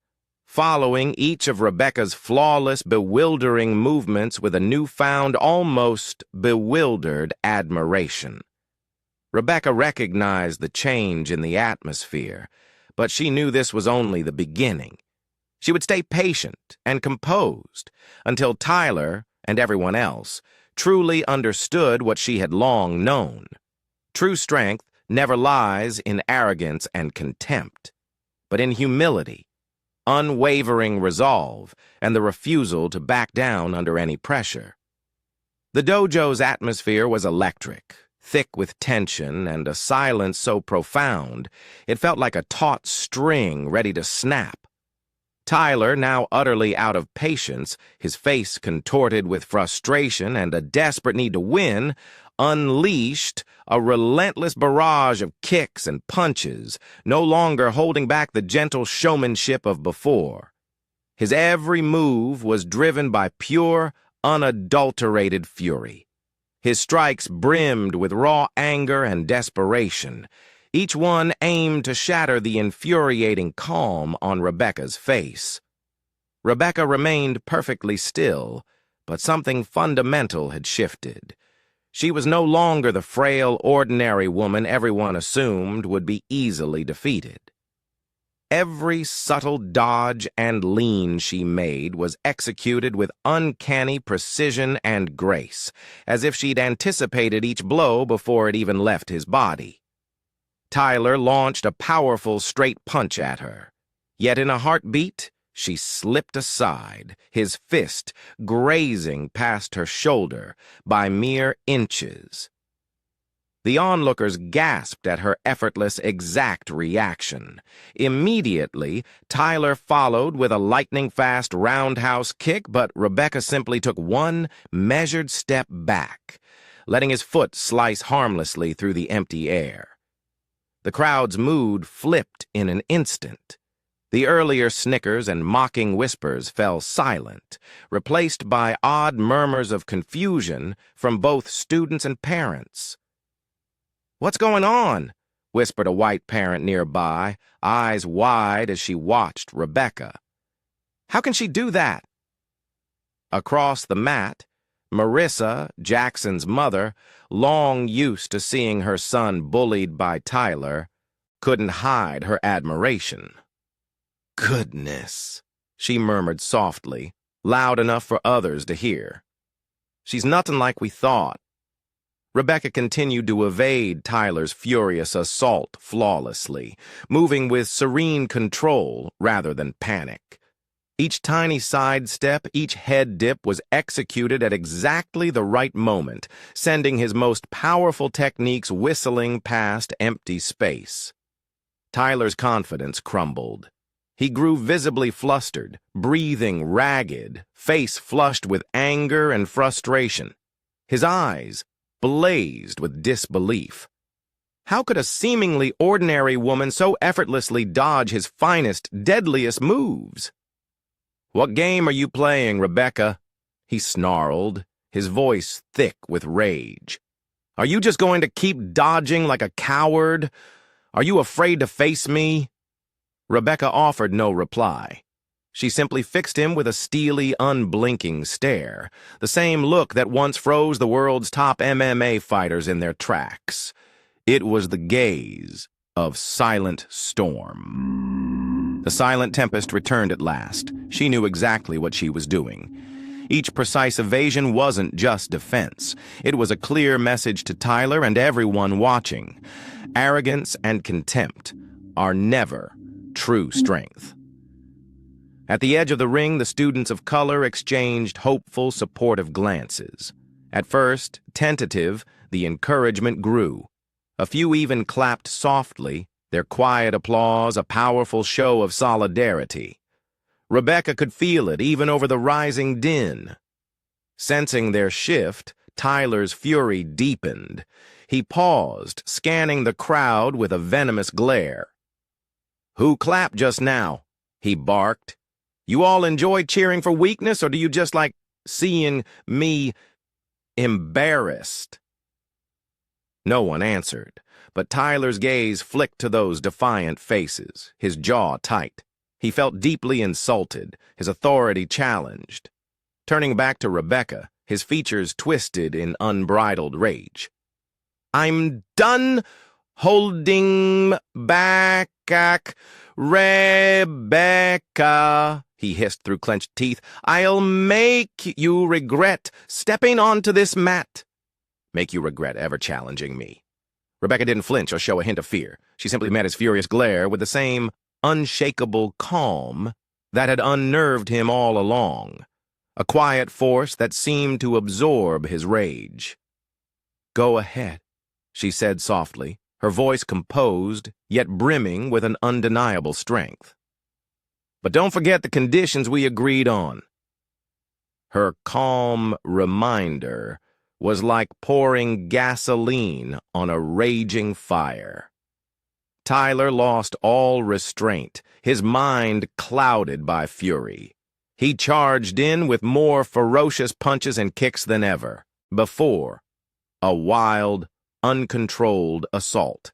following each of Rebecca's flawless, bewildering movements with a newfound, almost bewildered admiration. Rebecca recognized the change in the atmosphere, but she knew this was only the beginning. She would stay patient and composed until Tyler and everyone else truly understood what she had long known. True strength never lies in arrogance and contempt, but in humility, unwavering resolve, and the refusal to back down under any pressure. The dojo's atmosphere was electric, thick with tension and a silence so profound it felt like a taut string ready to snap. Tyler, now utterly out of patience, his face contorted with frustration and a desperate need to win, unleashed a relentless barrage of kicks and punches, no longer holding back the gentle showmanship of before. His every move was driven by pure, unadulterated fury. His strikes brimmed with raw anger and desperation, each one aimed to shatter the infuriating calm on Rebecca's face. Rebecca remained perfectly still, but something fundamental had shifted. She was no longer the frail, ordinary woman everyone assumed would be easily defeated. Every subtle dodge and lean she made was executed with uncanny precision and grace, as if she'd anticipated each blow before it even left his body. Tyler launched a powerful straight punch at her, yet in a heartbeat, she slipped aside, his fist grazing past her shoulder by mere inches. The onlookers gasped at her effortless, exact reaction. Immediately, Tyler followed with a lightning-fast roundhouse kick, but Rebecca simply took one measured step back, letting his foot slice harmlessly through the empty air. The crowd's mood flipped in an instant. The earlier snickers and mocking whispers fell silent, replaced by odd murmurs of confusion from both students and parents. "What's going on?" whispered a white parent nearby, eyes wide as she watched Rebecca. "How can she do that?" Across the mat, Marissa, Jackson's mother, long used to seeing her son bullied by Tyler, couldn't hide her admiration. "Goodness," she murmured softly, loud enough for others to hear. "She's nothing like we thought." Rebecca continued to evade Tyler's furious assault flawlessly, moving with serene control rather than panic. Each tiny sidestep, each head dip was executed at exactly the right moment, sending his most powerful techniques whistling past empty space. Tyler's confidence crumbled. He grew visibly flustered, breathing ragged, face flushed with anger and frustration. His eyes blazed with disbelief. How could a seemingly ordinary woman so effortlessly dodge his finest, deadliest moves? "What game are you playing, Rebecca?" he snarled, his voice thick with rage. "Are you just going to keep dodging like a coward? Are you afraid to face me?" Rebecca offered no reply. She simply fixed him with a steely, unblinking stare, the same look that once froze the world's top MMA fighters in their tracks. It was the gaze of silent storm. The silent tempest returned at last. She knew exactly what she was doing. Each precise evasion wasn't just defense. It was a clear message to Tyler and everyone watching. Arrogance and contempt are never true strength. At the edge of the ring, the students of color exchanged hopeful, supportive glances. At first, tentative, the encouragement grew. A few even clapped softly, their quiet applause a powerful show of solidarity. Rebecca could feel it even over the rising din. Sensing their shift, Tyler's fury deepened. He paused, scanning the crowd with a venomous glare. "Who clapped just now?" he barked. "You all enjoy cheering for weakness, or do you just like seeing me embarrassed?" No one answered, but Tyler's gaze flicked to those defiant faces, his jaw tight. He felt deeply insulted, his authority challenged. Turning back to Rebecca, his features twisted in unbridled rage. "I'm done holding back, Rebecca," he hissed through clenched teeth. "I'll make you regret stepping onto this mat." "Make you regret ever challenging me." Rebecca didn't flinch or show a hint of fear. She simply met his furious glare with the same unshakable calm that had unnerved him all along, a quiet force that seemed to absorb his rage. "Go ahead," she said softly, her voice composed, yet brimming with an undeniable strength. "But don't forget the conditions we agreed on." Her calm reminder was like pouring gasoline on a raging fire. Tyler lost all restraint, his mind clouded by fury. He charged in with more ferocious punches and kicks than ever before, a wild, uncontrolled assault.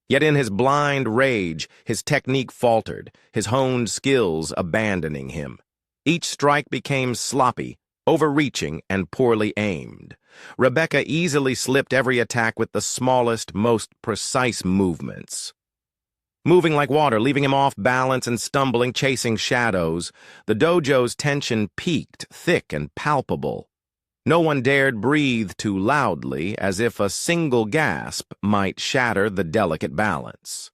Yet in his blind rage, his technique faltered, his honed skills abandoning him. Each strike became sloppy, overreaching, and poorly aimed. Rebecca easily slipped every attack with the smallest, most precise movements. Moving like water, leaving him off balance and stumbling, chasing shadows, the dojo's tension peaked, thick and palpable. No one dared breathe too loudly, as if a single gasp might shatter the delicate balance.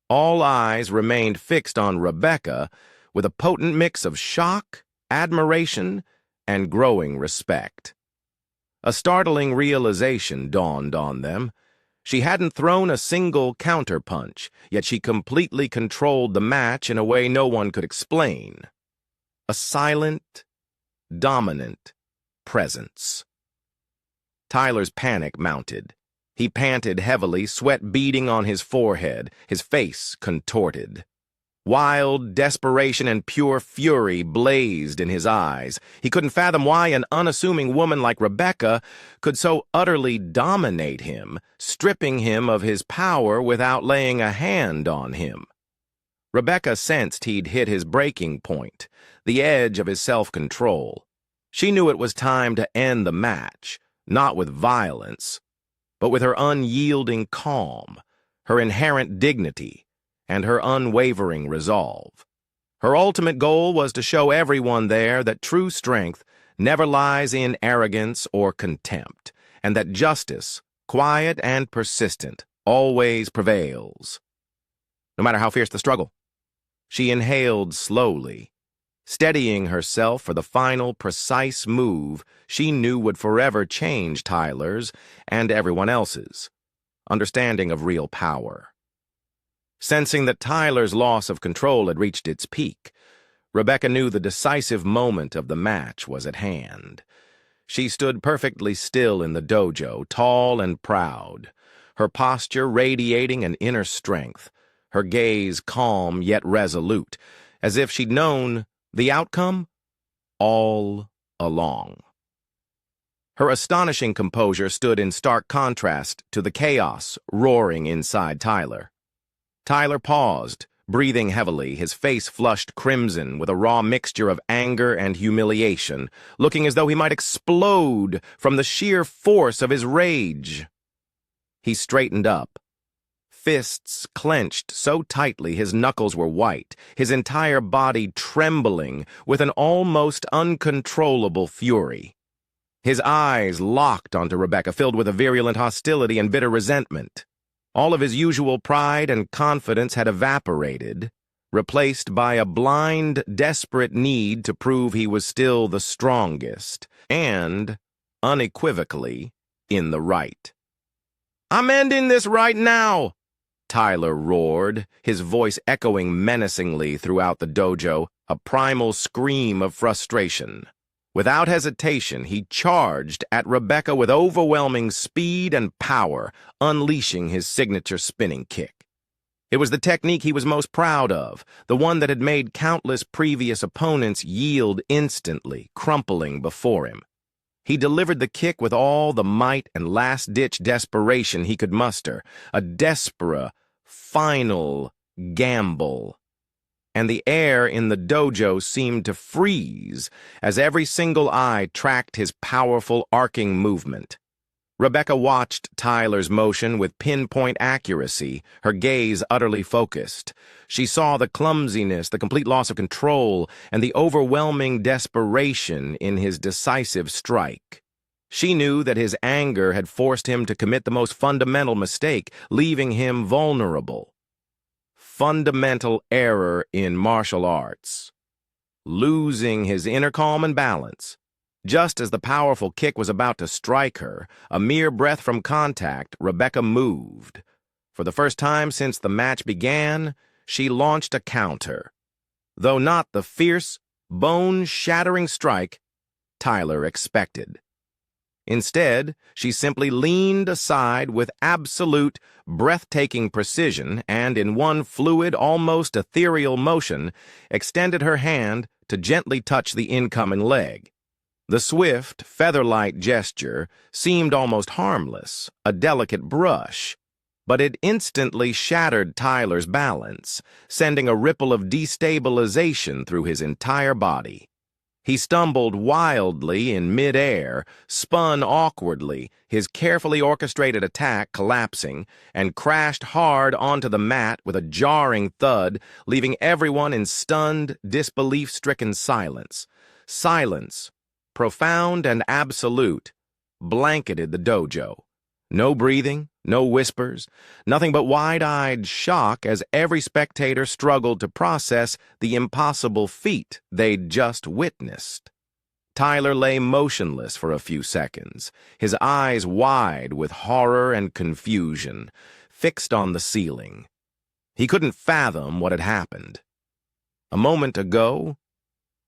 All eyes remained fixed on Rebecca with a potent mix of shock, admiration, and growing respect. A startling realization dawned on them. She hadn't thrown a single counterpunch, yet she completely controlled the match in a way no one could explain. A silent, dominant presence. Tyler's panic mounted. He panted heavily, sweat beading on his forehead, his face contorted. Wild desperation and pure fury blazed in his eyes. He couldn't fathom why an unassuming woman like Rebecca could so utterly dominate him, stripping him of his power without laying a hand on him. Rebecca sensed he'd hit his breaking point, the edge of his self-control. She knew it was time to end the match, not with violence, but with her unyielding calm, her inherent dignity, and her unwavering resolve. Her ultimate goal was to show everyone there that true strength never lies in arrogance or contempt, and that justice, quiet and persistent, always prevails. No matter how fierce the struggle, she inhaled slowly, steadying herself for the final precise move she knew would forever change Tyler's and everyone else's understanding of real power. Sensing that Tyler's loss of control had reached its peak, Rebecca knew the decisive moment of the match was at hand. She stood perfectly still in the dojo, tall and proud, her posture radiating an inner strength, her gaze calm yet resolute, as if she'd known the outcome all along. Her astonishing composure stood in stark contrast to the chaos roaring inside Tyler. Tyler paused, breathing heavily, his face flushed crimson with a raw mixture of anger and humiliation, looking as though he might explode from the sheer force of his rage. He straightened up, fists clenched so tightly his knuckles were white, his entire body trembling with an almost uncontrollable fury. His eyes locked onto Rebecca, filled with a virulent hostility and bitter resentment. All of his usual pride and confidence had evaporated, replaced by a blind, desperate need to prove he was still the strongest, and, unequivocally, in the right. "I'm ending this right now!" Tyler roared, his voice echoing menacingly throughout the dojo, a primal scream of frustration. Without hesitation, he charged at Rebecca with overwhelming speed and power, unleashing his signature spinning kick. It was the technique he was most proud of, the one that had made countless previous opponents yield instantly, crumpling before him. He delivered the kick with all the might and last-ditch desperation he could muster, a desperate, final gamble. And the air in the dojo seemed to freeze as every single eye tracked his powerful arcing movement. Rebecca watched Tyler's motion with pinpoint accuracy, her gaze utterly focused. She saw the clumsiness, the complete loss of control, and the overwhelming desperation in his decisive strike. She knew that his anger had forced him to commit the most fundamental mistake, leaving him vulnerable. Fundamental error in martial arts. Losing his inner calm and balance. Just as the powerful kick was about to strike her, a mere breath from contact, Rebecca moved. For the first time since the match began, she launched a counter. Though not the fierce, bone-shattering strike Tyler expected. Instead, she simply leaned aside with absolute, breathtaking precision and, in one fluid, almost ethereal motion, extended her hand to gently touch the incoming leg. The swift, feather-light gesture seemed almost harmless, a delicate brush, but it instantly shattered Tyler's balance, sending a ripple of destabilization through his entire body. He stumbled wildly in mid-air, spun awkwardly, his carefully orchestrated attack collapsing, and crashed hard onto the mat with a jarring thud, leaving everyone in stunned, disbelief-stricken silence. Silence, profound and absolute, blanketed the dojo. No breathing, no whispers, nothing but wide-eyed shock as every spectator struggled to process the impossible feat they'd just witnessed. Tyler lay motionless for a few seconds, his eyes wide with horror and confusion, fixed on the ceiling. He couldn't fathom what had happened. A moment ago,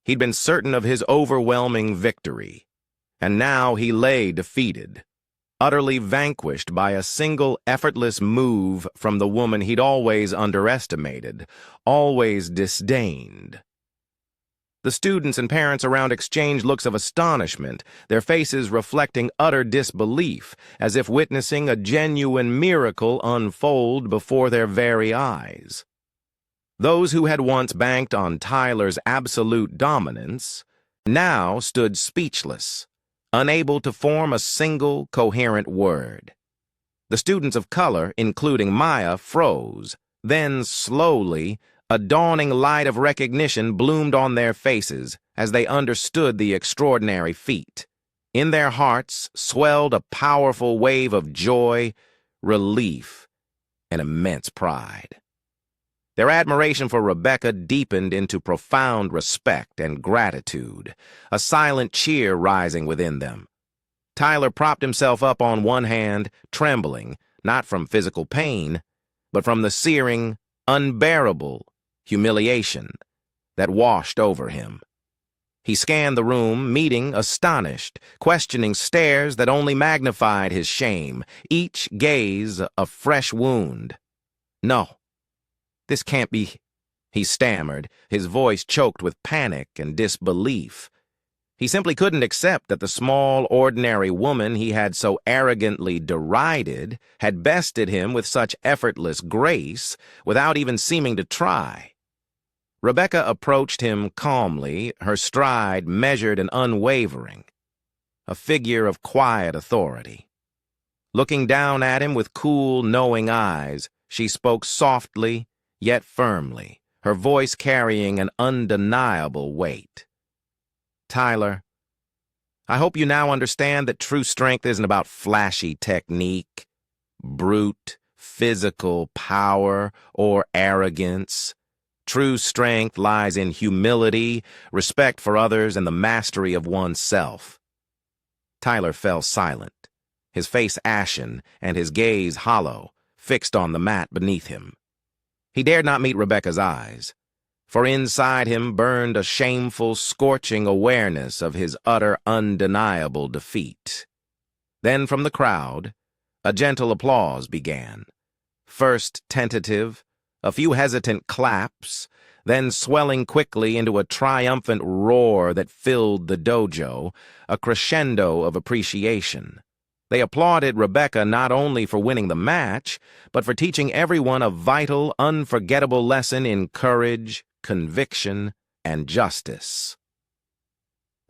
he'd been certain of his overwhelming victory, and now he lay defeated, utterly vanquished by a single effortless move from the woman he'd always underestimated, always disdained. The students and parents around exchanged looks of astonishment, their faces reflecting utter disbelief, as if witnessing a genuine miracle unfold before their very eyes. Those who had once banked on Tyler's absolute dominance now stood speechless, unable to form a single coherent word. The students of color, including Maya, froze. Then, slowly, a dawning light of recognition bloomed on their faces as they understood the extraordinary feat. In their hearts swelled a powerful wave of joy, relief, and immense pride. Their admiration for Rebecca deepened into profound respect and gratitude, a silent cheer rising within them. Tyler propped himself up on one hand, trembling, not from physical pain, but from the searing, unbearable humiliation that washed over him. He scanned the room, meeting astonished, questioning stares that only magnified his shame, each gaze a fresh wound. "No. This can't be," he stammered, his voice choked with panic and disbelief. He simply couldn't accept that the small, ordinary woman he had so arrogantly derided had bested him with such effortless grace without even seeming to try. Rebecca approached him calmly, her stride measured and unwavering, a figure of quiet authority. Looking down at him with cool, knowing eyes, she spoke softly, yet firmly, her voice carrying an undeniable weight. "Tyler, I hope you now understand that true strength isn't about flashy technique, brute, physical power, or arrogance. True strength lies in humility, respect for others, and the mastery of oneself." Tyler fell silent, his face ashen and his gaze hollow, fixed on the mat beneath him. He dared not meet Rebecca's eyes. for inside him burned a shameful, scorching awareness of his utter, undeniable defeat. Then from the crowd, a gentle applause began. First tentative, a few hesitant claps, then swelling quickly into a triumphant roar that filled the dojo, a crescendo of appreciation. They applauded Rebecca not only for winning the match, but for teaching everyone a vital, unforgettable lesson in courage, conviction, and justice.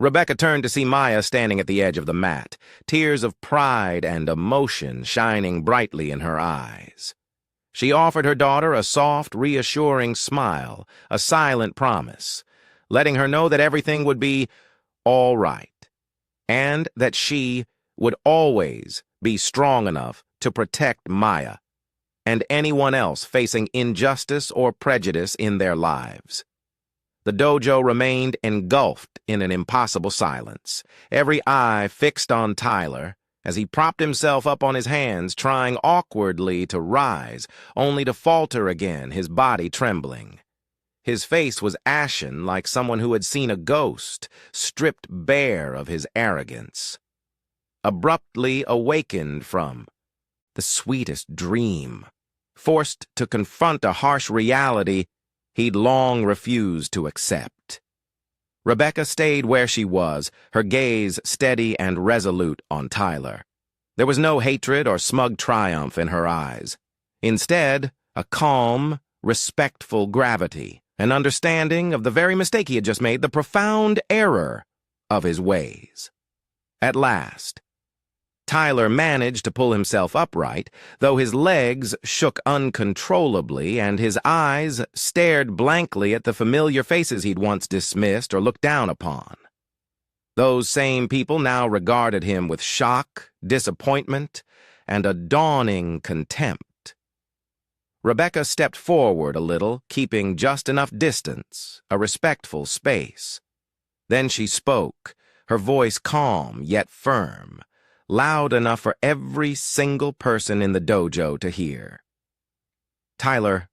Rebecca turned to see Maya standing at the edge of the mat, tears of pride and emotion shining brightly in her eyes. She offered her daughter a soft, reassuring smile, a silent promise, letting her know that everything would be all right, and that she would always be strong enough to protect Maya and anyone else facing injustice or prejudice in their lives. The dojo remained engulfed in an impossible silence, every eye fixed on Tyler as he propped himself up on his hands, trying awkwardly to rise, only to falter again, his body trembling. His face was ashen like someone who had seen a ghost, stripped bare of his arrogance. Abruptly awakened from the sweetest dream, forced to confront a harsh reality he'd long refused to accept. Rebecca stayed where she was, her gaze steady and resolute on Tyler. There was no hatred or smug triumph in her eyes. Instead, a calm, respectful gravity, an understanding of the very mistake he had just made, the profound error of his ways. At last, Tyler managed to pull himself upright, though his legs shook uncontrollably and his eyes stared blankly at the familiar faces he'd once dismissed or looked down upon. Those same people now regarded him with shock, disappointment, and a dawning contempt. Rebecca stepped forward a little, keeping just enough distance, a respectful space. Then she spoke, her voice calm yet firm, loud enough for every single person in the dojo to hear. Tyler,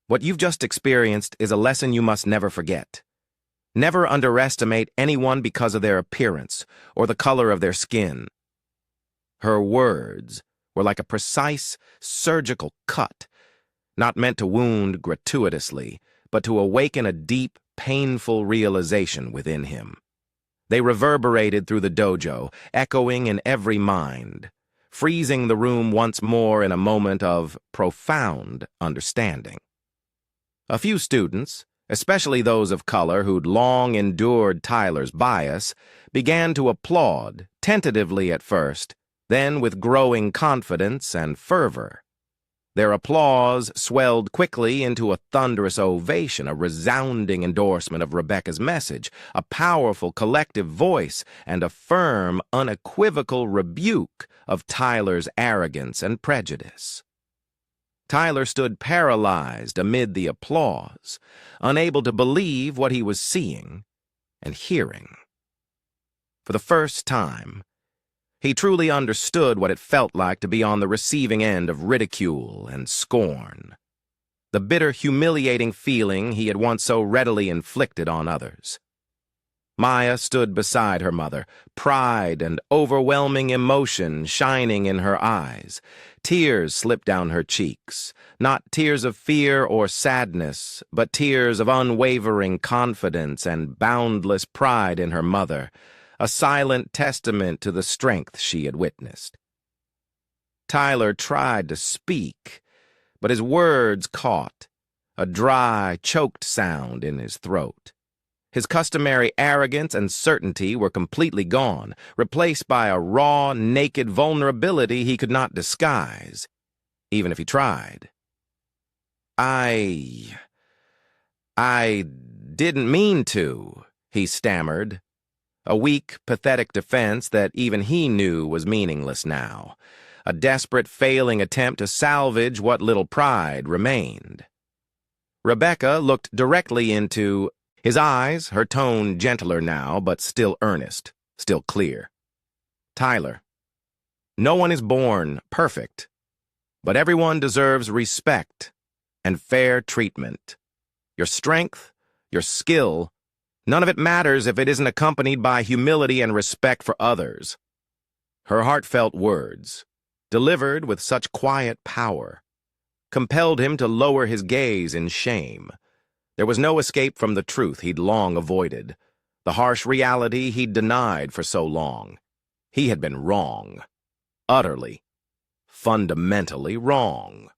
what you've just experienced is a lesson you must never forget. Never underestimate anyone because of their appearance or the color of their skin. Her words were like a precise, surgical cut, not meant to wound gratuitously, but to awaken a deep, painful realization within him. They reverberated through the dojo, echoing in every mind, freezing the room once more in a moment of profound understanding. A few students, especially those of color who'd long endured Tyler's bias, began to applaud, tentatively at first, then with growing confidence and fervor. Their applause swelled quickly into a thunderous ovation, a resounding endorsement of Rebecca's message, a powerful collective voice, and a firm, unequivocal rebuke of Tyler's arrogance and prejudice. Tyler stood paralyzed amid the applause, unable to believe what he was seeing and hearing. For the first time, he truly understood what it felt like to be on the receiving end of ridicule and scorn, the bitter, humiliating feeling he had once so readily inflicted on others. Maya stood beside her mother, pride and overwhelming emotion shining in her eyes. Tears slipped down her cheeks, not tears of fear or sadness, but tears of unwavering confidence and boundless pride in her mother, a silent testament to the strength she had witnessed. Tyler tried to speak, but his words caught, a dry, choked sound in his throat. His customary arrogance and certainty were completely gone, replaced by a raw, naked vulnerability he could not disguise, even if he tried. I didn't mean to, he stammered. A weak, pathetic defense that even he knew was meaningless now. A desperate, failing attempt to salvage what little pride remained. Rebecca looked directly into his eyes, her tone gentler now, but still earnest, still clear. Tyler, no one is born perfect, but everyone deserves respect and fair treatment. your strength, your skill, none of it matters if it isn't accompanied by humility and respect for others. Her heartfelt words, delivered with such quiet power, compelled him to lower his gaze in shame. There was no escape from the truth he'd long avoided, the harsh reality he'd denied for so long. He had been wrong. Utterly, fundamentally wrong.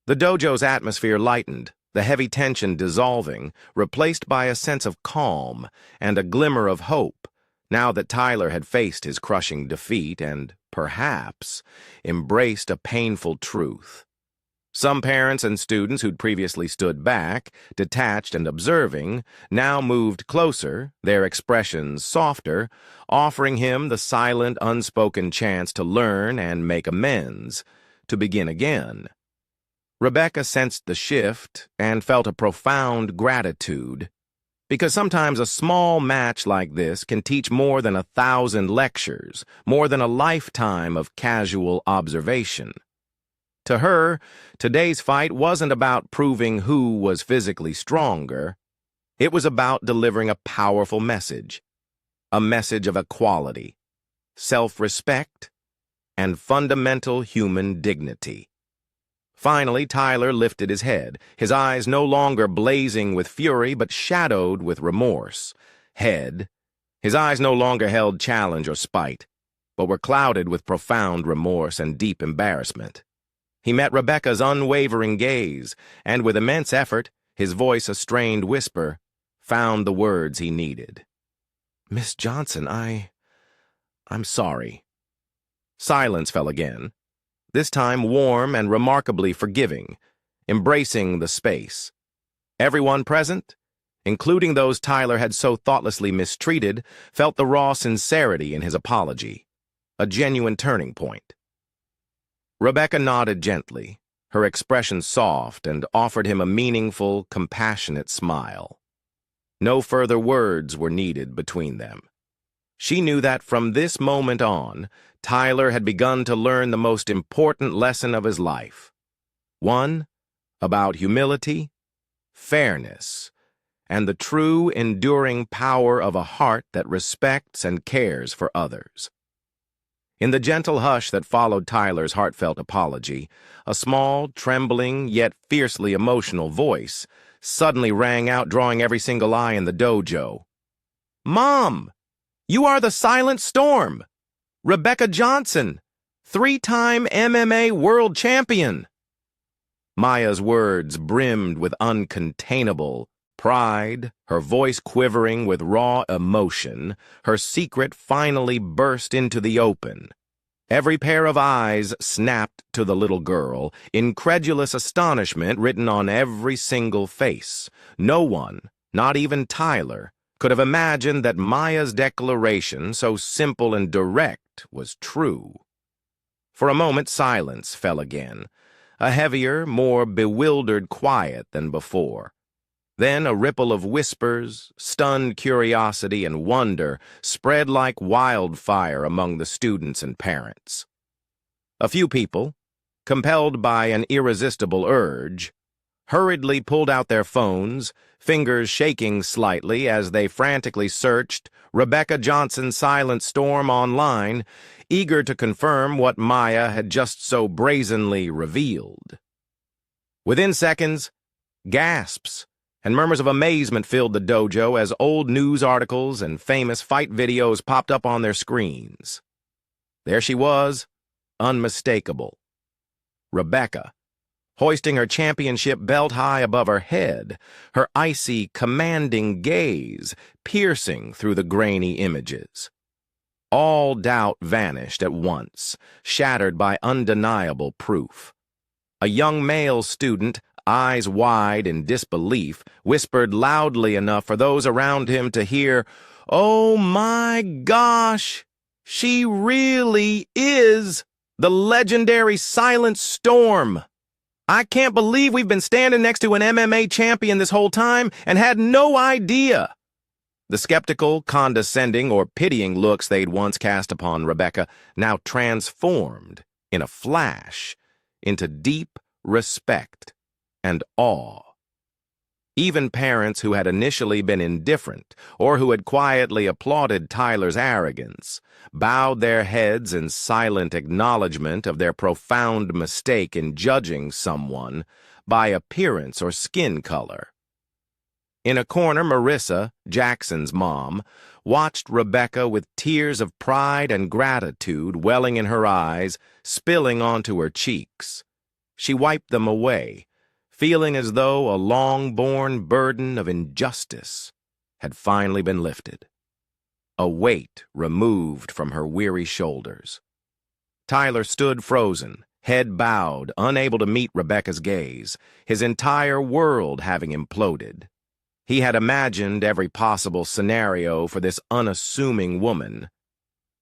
The dojo's atmosphere lightened, the heavy tension dissolving, replaced by a sense of calm and a glimmer of hope, now that Tyler had faced his crushing defeat and, perhaps, embraced a painful truth. Some parents and students who'd previously stood back, detached and observing, now moved closer, their expressions softer, offering him the silent, unspoken chance to learn and make amends, to begin again. Rebecca sensed the shift and felt a profound gratitude, because sometimes a small match like this can teach more than 1,000 lectures, more than a lifetime of casual observation. To her, today's fight wasn't about proving who was physically stronger. It was about delivering a powerful message, a message of equality, self-respect, and fundamental human dignity. Finally, Tyler lifted his head, his eyes no longer blazing with fury but shadowed with remorse. His eyes no longer held challenge or spite, but were clouded with profound remorse and deep embarrassment. He met Rebecca's unwavering gaze, and with immense effort, his voice a strained whisper, found the words he needed. "Miss Johnson, I'm sorry." Silence fell again, this time warm and remarkably forgiving, embracing the space. Everyone present, including those Tyler had so thoughtlessly mistreated, felt the raw sincerity in his apology, a genuine turning point. Rebecca nodded gently, her expression soft, and offered him a meaningful, compassionate smile. No further words were needed between them. She knew that from this moment on, Tyler had begun to learn the most important lesson of his life. One about humility, fairness, and the true, enduring power of a heart that respects and cares for others. In the gentle hush that followed Tyler's heartfelt apology, a small, trembling, yet fiercely emotional voice suddenly rang out, drawing every single eye in the dojo. "Mom! You are the Silent Storm! Rebecca Johnson, 3-time MMA world champion!" Maya's words brimmed with uncontainable pride, her voice quivering with raw emotion, her secret finally burst into the open. Every pair of eyes snapped to the little girl, incredulous astonishment written on every single face. No one, not even Tyler, could have imagined that Maya's declaration, so simple and direct, was true. For a moment, silence fell again, a heavier, more bewildered quiet than before. Then a ripple of whispers, stunned curiosity, and wonder spread like wildfire among the students and parents. A few people, compelled by an irresistible urge, hurriedly pulled out their phones, fingers shaking slightly as they frantically searched Rebecca Johnson's Silent Storm online, eager to confirm what Maya had just so brazenly revealed. Within seconds, gasps and murmurs of amazement filled the dojo as old news articles and famous fight videos popped up on their screens. There she was, unmistakable. Rebecca, hoisting her championship belt high above her head, her icy, commanding gaze piercing through the grainy images. All doubt vanished at once, shattered by undeniable proof. A young male student, eyes wide in disbelief, whispered loudly enough for those around him to hear, "Oh my gosh, she really is the legendary Silent Storm! I can't believe we've been standing next to an MMA champion this whole time and had no idea." The skeptical, condescending, or pitying looks they'd once cast upon Rebecca now transformed, in a flash, into deep respect and awe. Even parents who had initially been indifferent or who had quietly applauded Tyler's arrogance bowed their heads in silent acknowledgement of their profound mistake in judging someone by appearance or skin color. In a corner, Marissa, Jackson's mom, watched Rebecca with tears of pride and gratitude welling in her eyes, spilling onto her cheeks. She wiped them away, feeling as though a long-borne burden of injustice had finally been lifted. A weight removed from her weary shoulders. Tyler stood frozen, head bowed, unable to meet Rebecca's gaze, his entire world having imploded. He had imagined every possible scenario for this unassuming woman,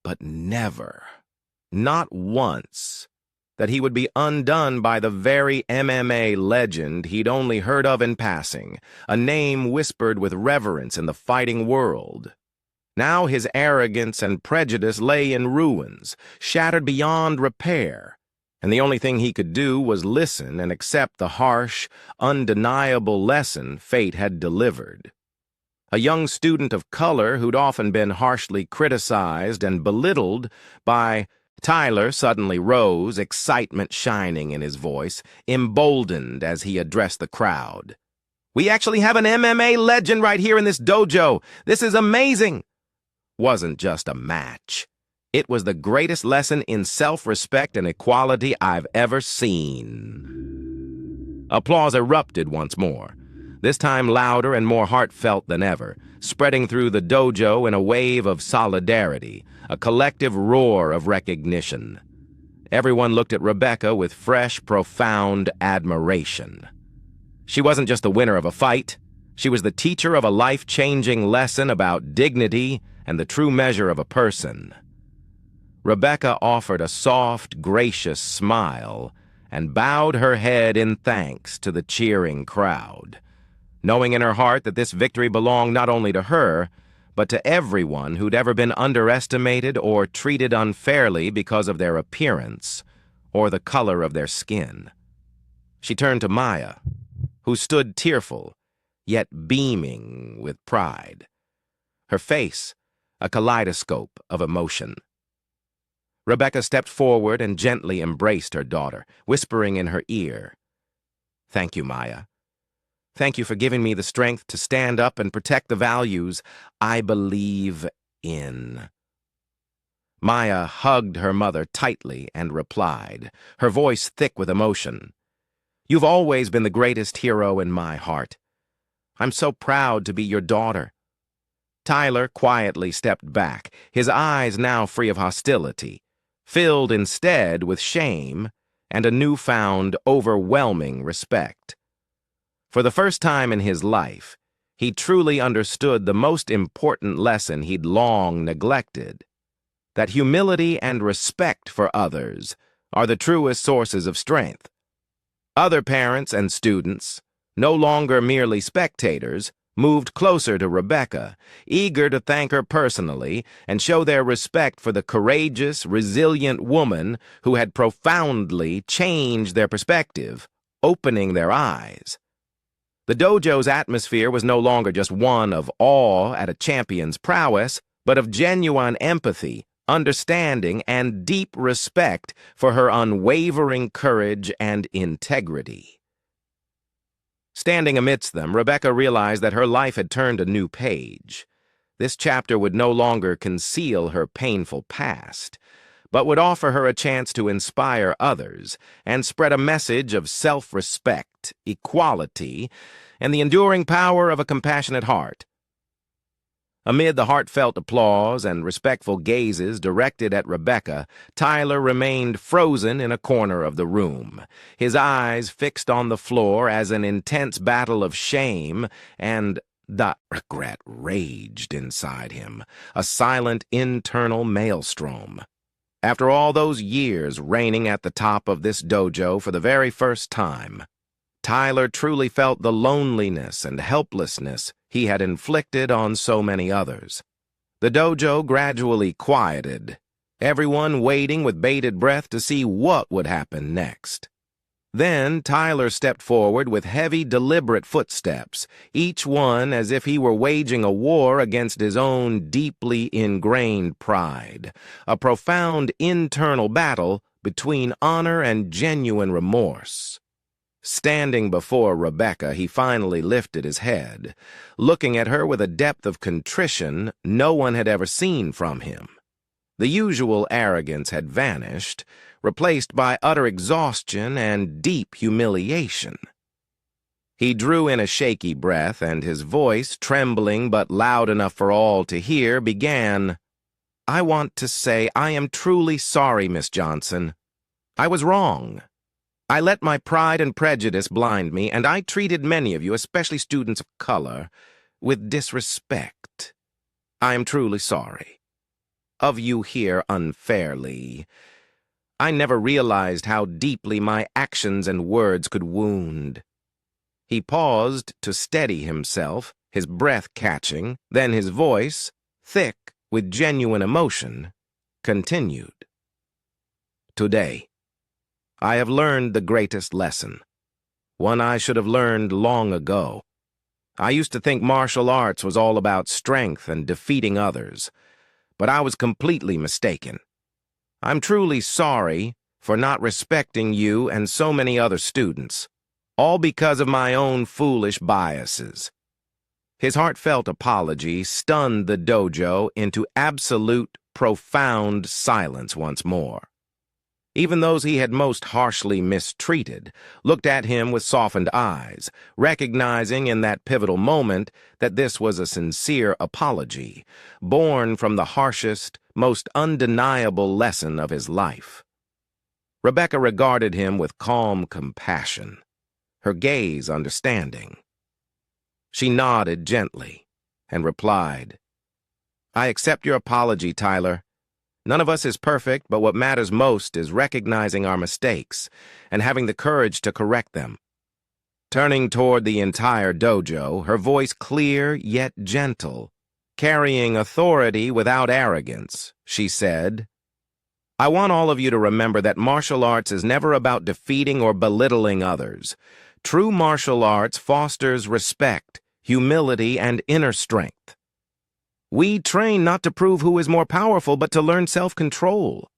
but never, not once, that he would be undone by the very MMA legend he'd only heard of in passing, a name whispered with reverence in the fighting world. Now his arrogance and prejudice lay in ruins, shattered beyond repair, and the only thing he could do was listen and accept the harsh, undeniable lesson fate had delivered. A young student of color who'd often been harshly criticized and belittled by Tyler suddenly rose, excitement shining in his voice, emboldened as he addressed the crowd. "We actually have an MMA legend right here in this dojo. This is amazing." Wasn't just a match. It was the greatest lesson in self-respect and equality I've ever seen. Applause erupted once more, this time louder and more heartfelt than ever, spreading through the dojo in a wave of solidarity, a collective roar of recognition. Everyone looked at Rebecca with fresh, profound admiration. She wasn't just the winner of a fight. She was the teacher of a life-changing lesson about dignity and the true measure of a person. Rebecca offered a soft, gracious smile and bowed her head in thanks to the cheering crowd, knowing in her heart that this victory belonged not only to her, but to everyone who'd ever been underestimated or treated unfairly because of their appearance or the color of their skin. She turned to Maya, who stood tearful, yet beaming with pride. Her face, a kaleidoscope of emotion. Rebecca stepped forward and gently embraced her daughter, whispering in her ear, "Thank you, Maya. Thank you for giving me the strength to stand up and protect the values I believe in." Maya hugged her mother tightly and replied, her voice thick with emotion, "You've always been the greatest hero in my heart. I'm so proud to be your daughter." Tyler quietly stepped back, his eyes now free of hostility, filled instead with shame and a newfound, overwhelming respect. For the first time in his life, he truly understood the most important lesson he'd long neglected, that humility and respect for others are the truest sources of strength. Other parents and students, no longer merely spectators, moved closer to Rebecca, eager to thank her personally and show their respect for the courageous, resilient woman who had profoundly changed their perspective, opening their eyes. The dojo's atmosphere was no longer just one of awe at a champion's prowess, but of genuine empathy, understanding, and deep respect for her unwavering courage and integrity. Standing amidst them, Rebecca realized that her life had turned a new page. This chapter would no longer conceal her painful past, but would offer her a chance to inspire others and spread a message of self-respect, equality, and the enduring power of a compassionate heart. Amid the heartfelt applause and respectful gazes directed at Rebecca, Tyler remained frozen in a corner of the room, his eyes fixed on the floor as an intense battle of shame and the regret raged inside him, a silent internal maelstrom. After all those years reigning at the top of this dojo for the very first time, Tyler truly felt the loneliness and helplessness he had inflicted on so many others. The dojo gradually quieted, everyone waiting with bated breath to see what would happen next. Then Tyler stepped forward with heavy, deliberate footsteps, each one as if he were waging a war against his own deeply ingrained pride, a profound internal battle between honor and genuine remorse. Standing before Rebecca, he finally lifted his head, looking at her with a depth of contrition no one had ever seen from him. The usual arrogance had vanished, replaced by utter exhaustion and deep humiliation. He drew in a shaky breath, and his voice, trembling but loud enough for all to hear, began, "I want to say I am truly sorry, Miss Johnson. I was wrong. I let my pride and prejudice blind me, and I treated many of you, especially students of color, with disrespect. I am truly sorry. Of you here unfairly. I never realized how deeply my actions and words could wound." He paused to steady himself, his breath catching, then his voice, thick with genuine emotion, continued. "Today, I have learned the greatest lesson, one I should have learned long ago. I used to think martial arts was all about strength and defeating others, but I was completely mistaken. I'm truly sorry for not respecting you and so many other students, all because of my own foolish biases." His heartfelt apology stunned the dojo into absolute, profound silence once more. Even those he had most harshly mistreated looked at him with softened eyes, recognizing in that pivotal moment that this was a sincere apology, born from the harshest, most undeniable lesson of his life. Rebecca regarded him with calm compassion, her gaze understanding. She nodded gently and replied, "I accept your apology, Tyler. None of us is perfect, but what matters most is recognizing our mistakes and having the courage to correct them." Turning toward the entire dojo, her voice clear yet gentle, carrying authority without arrogance, she said, "I want all of you to remember that martial arts is never about defeating or belittling others. True martial arts fosters respect, humility, and inner strength. We train not to prove who is more powerful, but to learn self-control,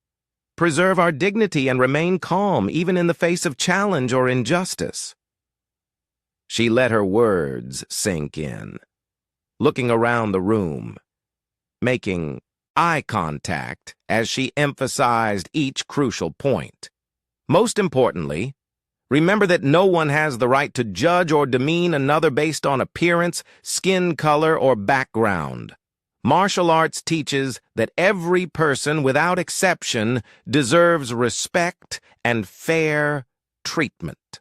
preserve our dignity, and remain calm even in the face of challenge or injustice." She let her words sink in, looking around the room, making eye contact as she emphasized each crucial point. Most importantly, remember that no one has the right to judge or demean another based on appearance, skin color, or background. Martial arts teaches that every person, without exception, deserves respect and fair treatment.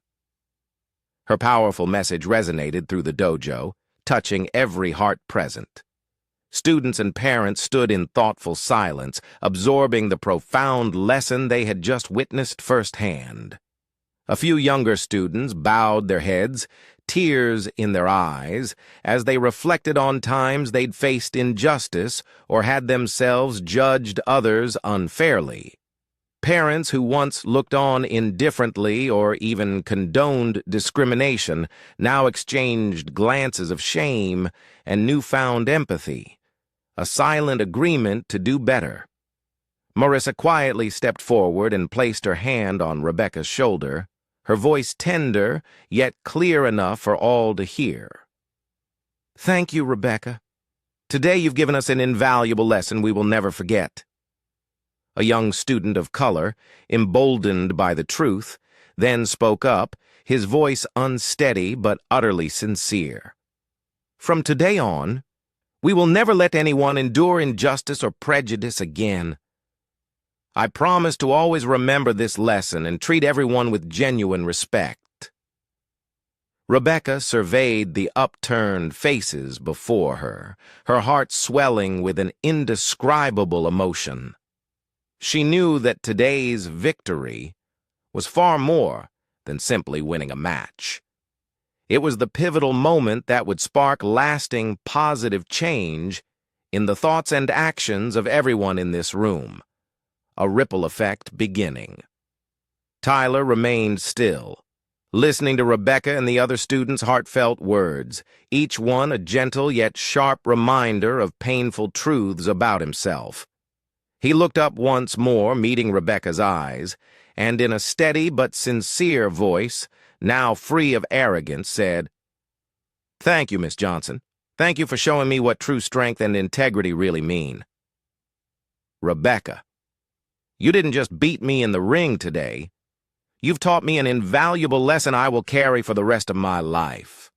Her powerful message resonated through the dojo, touching every heart present. Students and parents stood in thoughtful silence, absorbing the profound lesson they had just witnessed firsthand. A few younger students bowed their heads, tears in their eyes, as they reflected on times they'd faced injustice or had themselves judged others unfairly. Parents who once looked on indifferently or even condoned discrimination now exchanged glances of shame and newfound empathy, a silent agreement to do better. Marissa quietly stepped forward and placed her hand on Rebecca's shoulder, her voice tender, yet clear enough for all to hear. "Thank you, Rebecca. Today you've given us an invaluable lesson we will never forget." A young student of color, emboldened by the truth, then spoke up, his voice unsteady but utterly sincere. "From today on, we will never let anyone endure injustice or prejudice again. I promise to always remember this lesson and treat everyone with genuine respect." Rebecca surveyed the upturned faces before her, her heart swelling with an indescribable emotion. She knew that today's victory was far more than simply winning a match. It was the pivotal moment that would spark lasting positive change in the thoughts and actions of everyone in this room. A ripple effect beginning. Tyler remained still, listening to Rebecca and the other students' heartfelt words, each one a gentle yet sharp reminder of painful truths about himself. He looked up once more, meeting Rebecca's eyes, and in a steady but sincere voice, now free of arrogance, said, "Thank you, Miss Johnson. Thank you for showing me what true strength and integrity really mean." "Rebecca, you didn't just beat me in the ring today. You've taught me an invaluable lesson I will carry for the rest of my life.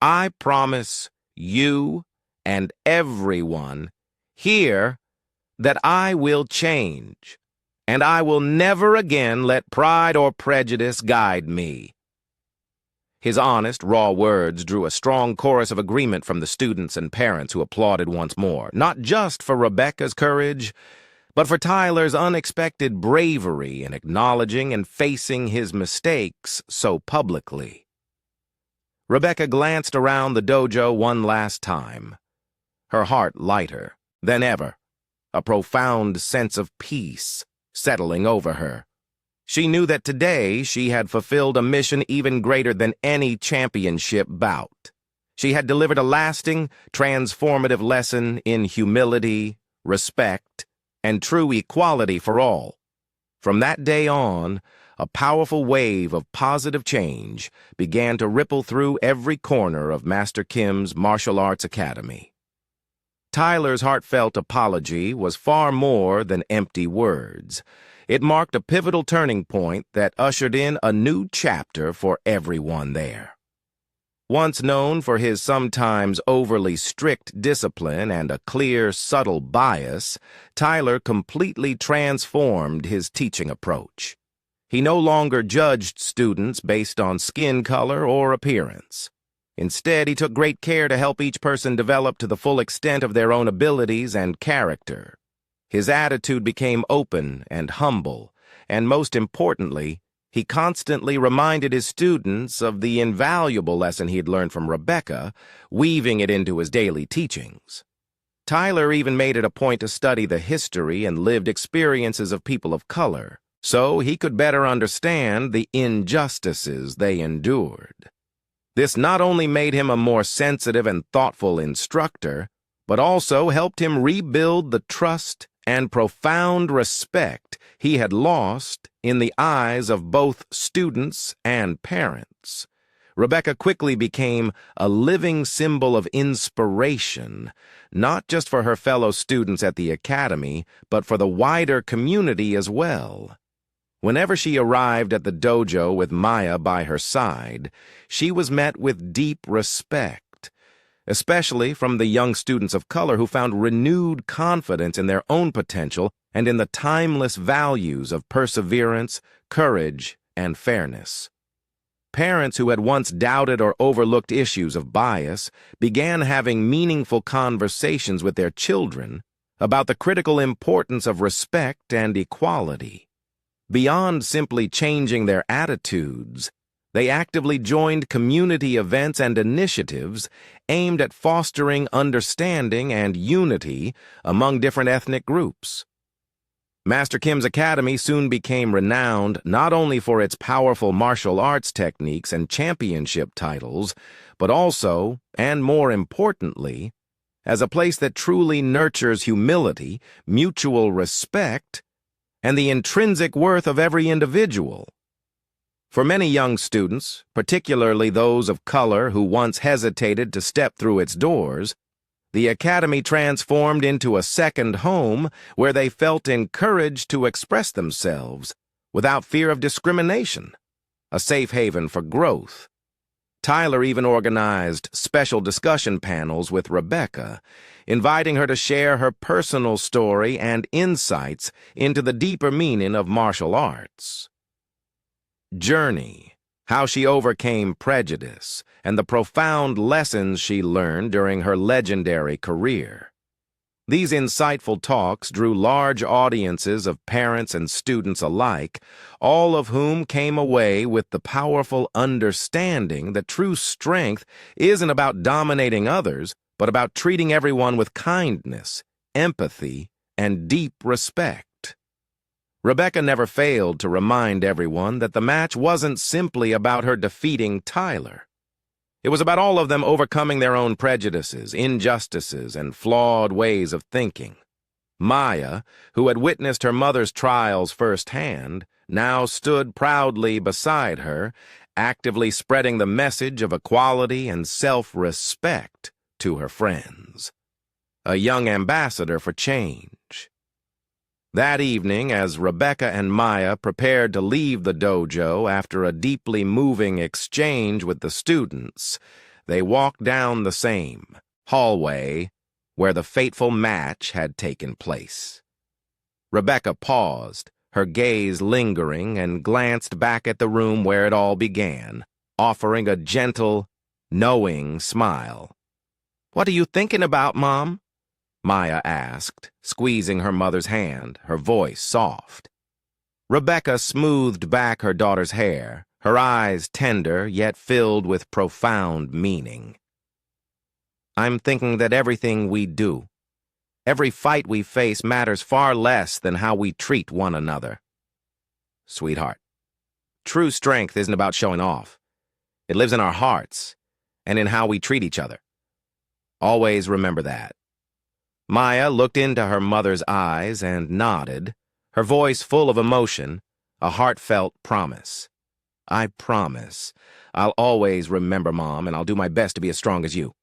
I promise you and everyone here that I will change, and I will never again let pride or prejudice guide me." His honest, raw words drew a strong chorus of agreement from the students and parents who applauded once more, not just for Rebecca's courage, but for Tyler's unexpected bravery in acknowledging and facing his mistakes so publicly. Rebecca glanced around the dojo one last time, her heart lighter than ever, a profound sense of peace settling over her. She knew that today she had fulfilled a mission even greater than any championship bout. She had delivered a lasting, transformative lesson in humility, respect, and true equality for all. From that day on, a powerful wave of positive change began to ripple through every corner of Master Kim's martial arts academy. Tyler's heartfelt apology was far more than empty words. It marked a pivotal turning point that ushered in a new chapter for everyone there. Once known for his sometimes overly strict discipline and a clear, subtle bias, Tyler completely transformed his teaching approach. He no longer judged students based on skin color or appearance. Instead, he took great care to help each person develop to the full extent of their own abilities and character. His attitude became open and humble, and most importantly, he constantly reminded his students of the invaluable lesson he had learned from Rebecca, weaving it into his daily teachings. Tyler even made it a point to study the history and lived experiences of people of color, so he could better understand the injustices they endured. This not only made him a more sensitive and thoughtful instructor, but also helped him rebuild the trust and profound respect he had lost in the eyes of both students and parents. Rebecca quickly became a living symbol of inspiration, not just for her fellow students at the academy, but for the wider community as well. Whenever she arrived at the dojo with Maya by her side, she was met with deep respect, especially from the young students of color who found renewed confidence in their own potential and in the timeless values of perseverance, courage, and fairness. Parents who had once doubted or overlooked issues of bias began having meaningful conversations with their children about the critical importance of respect and equality. Beyond simply changing their attitudes, they actively joined community events and initiatives aimed at fostering understanding and unity among different ethnic groups. Master Kim's Academy soon became renowned not only for its powerful martial arts techniques and championship titles, but also, and more importantly, as a place that truly nurtures humility, mutual respect, and the intrinsic worth of every individual. For many young students, particularly those of color who once hesitated to step through its doors, the academy transformed into a second home where they felt encouraged to express themselves without fear of discrimination, a safe haven for growth. Tyler even organized special discussion panels with Rebecca, inviting her to share her personal story and insights into the deeper meaning of martial arts. Journey, how she overcame prejudice, and the profound lessons she learned during her legendary career. These insightful talks drew large audiences of parents and students alike, all of whom came away with the powerful understanding that true strength isn't about dominating others, but about treating everyone with kindness, empathy, and deep respect. Rebecca never failed to remind everyone that the match wasn't simply about her defeating Tyler. It was about all of them overcoming their own prejudices, injustices, and flawed ways of thinking. Maya, who had witnessed her mother's trials firsthand, now stood proudly beside her, actively spreading the message of equality and self-respect to her friends. A young ambassador for change. That evening, as Rebecca and Maya prepared to leave the dojo after a deeply moving exchange with the students, they walked down the same hallway where the fateful match had taken place. Rebecca paused, her gaze lingering, and glanced back at the room where it all began, offering a gentle, knowing smile. "What are you thinking about, Mom?" Maya asked, squeezing her mother's hand, her voice soft. Rebecca smoothed back her daughter's hair, her eyes tender yet filled with profound meaning. "I'm thinking that everything we do, every fight we face matters far less than how we treat one another. Sweetheart, true strength isn't about showing off. It lives in our hearts and in how we treat each other. Always remember that." Maya looked into her mother's eyes and nodded, her voice full of emotion, a heartfelt promise. "I promise. I'll always remember, Mom, and I'll do my best to be as strong as you."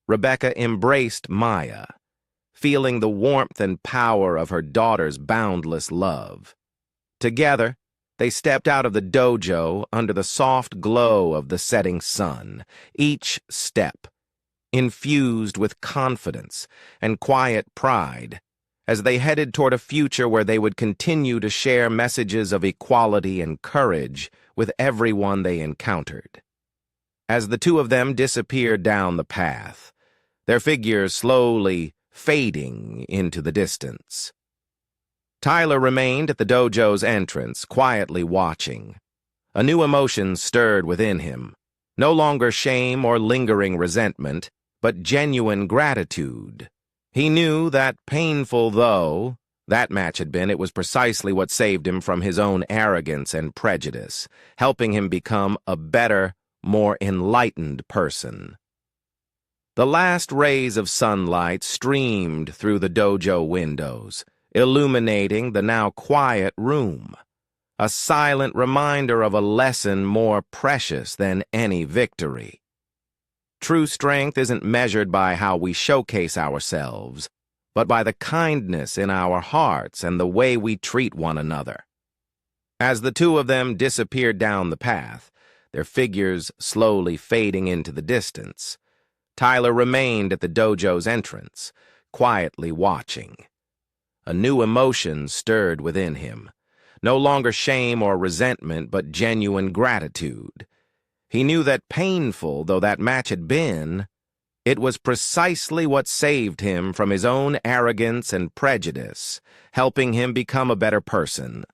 Rebecca embraced Maya, feeling the warmth and power of her daughter's boundless love. Together, they stepped out of the dojo under the soft glow of the setting sun, each step infused with confidence and quiet pride, as they headed toward a future where they would continue to share messages of equality and courage with everyone they encountered. As the two of them disappeared down the path, their figures slowly fading into the distance, Tyler remained at the dojo's entrance, quietly watching. A new emotion stirred within him, no longer shame or lingering resentment, but genuine gratitude. He knew that, painful though that match had been, it was precisely what saved him from his own arrogance and prejudice, helping him become a better, more enlightened person. The last rays of sunlight streamed through the dojo windows, illuminating the now quiet room, a silent reminder of a lesson more precious than any victory. True strength isn't measured by how we showcase ourselves, but by the kindness in our hearts and the way we treat one another. As the two of them disappeared down the path, their figures slowly fading into the distance, Tyler remained at the dojo's entrance, quietly watching. A new emotion stirred within him, no longer shame or resentment, but genuine gratitude. He knew that, painful though that match had been, it was precisely what saved him from his own arrogance and prejudice, helping him become a better person.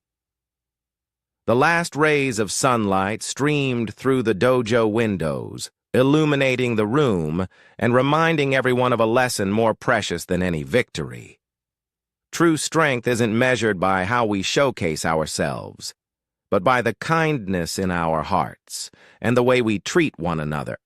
The last rays of sunlight streamed through the dojo windows, illuminating the room and reminding everyone of a lesson more precious than any victory. True strength isn't measured by how we showcase ourselves, but by the kindness in our hearts and the way we treat one another.